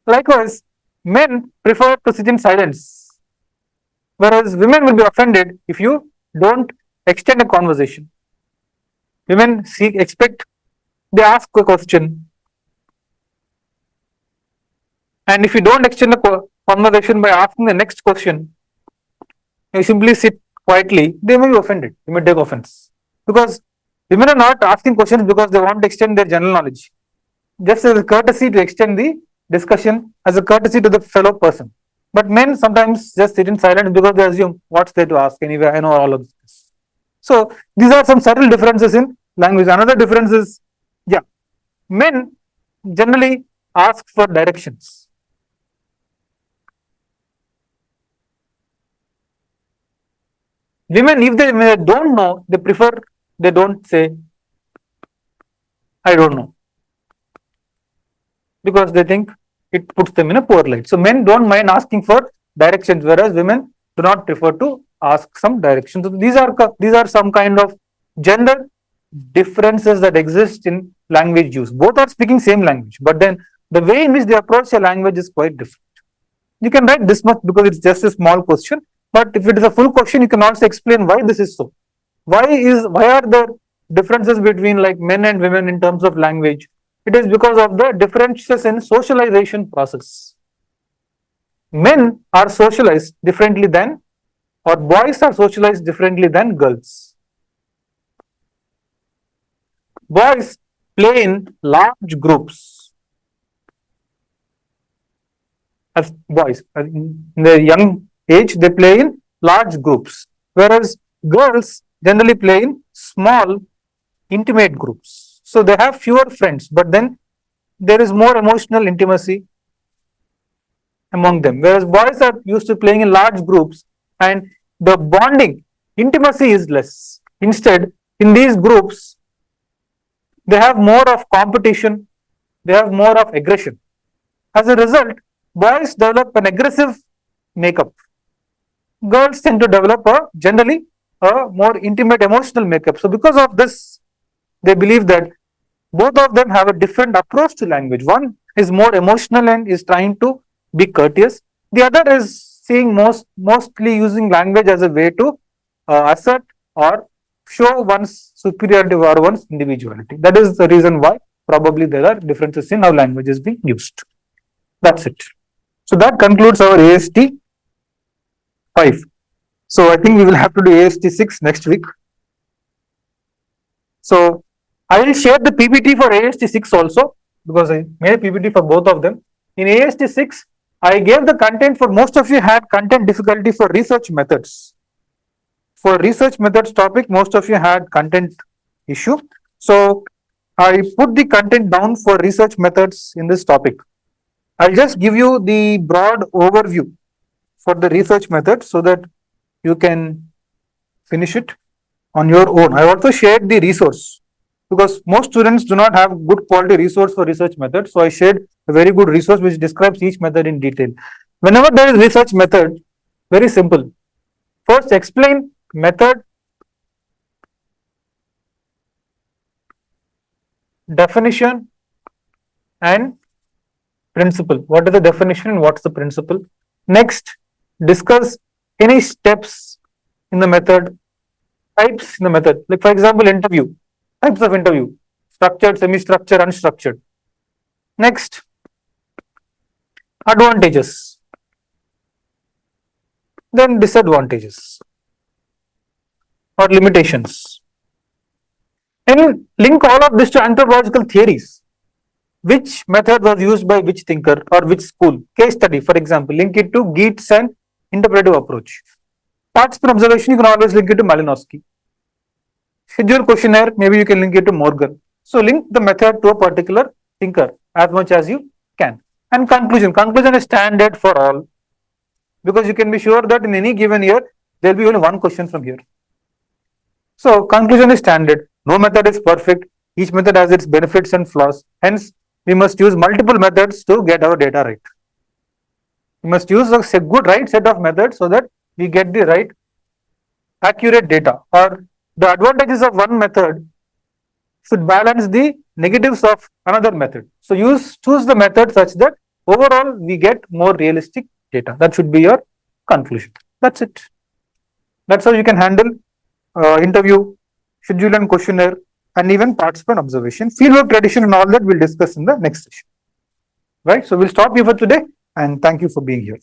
Likewise, men prefer to sit in silence, whereas women will be offended if you don't extend a conversation. Women expect, they ask a question, and if you don't extend a conversation by asking the next question, you simply sit quietly, they may be offended, they may take offense. Because women are not asking questions because they want to extend their general knowledge, just as a courtesy to extend the discussion, as a courtesy to the fellow person. But men sometimes just sit in silence because they assume what's there to ask anyway, I know all of this. So these are some subtle differences in language. Another difference is, yeah, men generally ask for directions. Women, if they don't know, they prefer, they don't say, I don't know, because they think it puts them in a poor light. So men don't mind asking for directions, whereas women do not prefer to ask some directions. So these are some kind of gender differences that exist in language use. Both are speaking same language, but then the way in which they approach a language is quite different. You can write this much because it's just a small question, but if it is a full question, you can also explain why this is so. Why are there differences between like men and women in terms of language? It is because of the differences in socialization process. Men are socialized differently than, or boys are socialized differently than girls. Boys play in large groups as boys. In the young age, they play in large groups, whereas girls generally play in small, intimate groups. So they have fewer friends, but then there is more emotional intimacy among them. Whereas boys are used to playing in large groups and the bonding, intimacy is less. Instead, in these groups, they have more of competition, they have more of aggression. As a result, boys develop an aggressive makeup. Girls tend to develop generally a more intimate emotional makeup. So because of this, they believe that both of them have a different approach to language. One is more emotional and is trying to be courteous. The other is seeing mostly using language as a way to assert or show one's superiority or one's individuality. That is the reason why probably there are differences in how language is being used. That's it. So that concludes our AST 5. So I think we will have to do AST 6 next week. So I will share the PPT for AST 6 also, because I made a PPT for both of them. In AST 6, I gave the content for most of you had content difficulty for research methods. For research methods topic, most of you had content issue. So I put the content down for research methods in this topic. I'll just give you the broad overview for the research method so that you can finish it on your own. I also shared the resource because most students do not have good quality resource for research method. So I shared a very good resource which describes each method in detail. Whenever there is research method, very simple. First explain method, definition and principle. What is the definition and what's the principle? Next, discuss any steps in the method, types in the method. Like for example, interview, types of interview, structured, semi-structured, unstructured. Next, advantages, then disadvantages or limitations. And link all of this to anthropological theories. Which method was used by which thinker or which school? Case study, for example, link it to Geertz and interpretive approach. Parts per observation, you can always link it to Malinowski. Schedule questionnaire, maybe you can link it to Morgan. So link the method to a particular thinker as much as you can. And conclusion is standard for all, because you can be sure that in any given year, there will be only one question from here. So conclusion is standard. No method is perfect. Each method has its benefits and flaws. Hence, we must use multiple methods to get our data right. You must use a good right set of methods so that we get the right accurate data, or the advantages of one method should balance the negatives of another method. So choose the method such that overall we get more realistic data. That should be your conclusion. That's it. That's how you can handle interview, schedule and questionnaire, and even participant observation. Fieldwork tradition and all that we'll discuss in the next session. Right. So we'll stop here for today, and thank you for being here.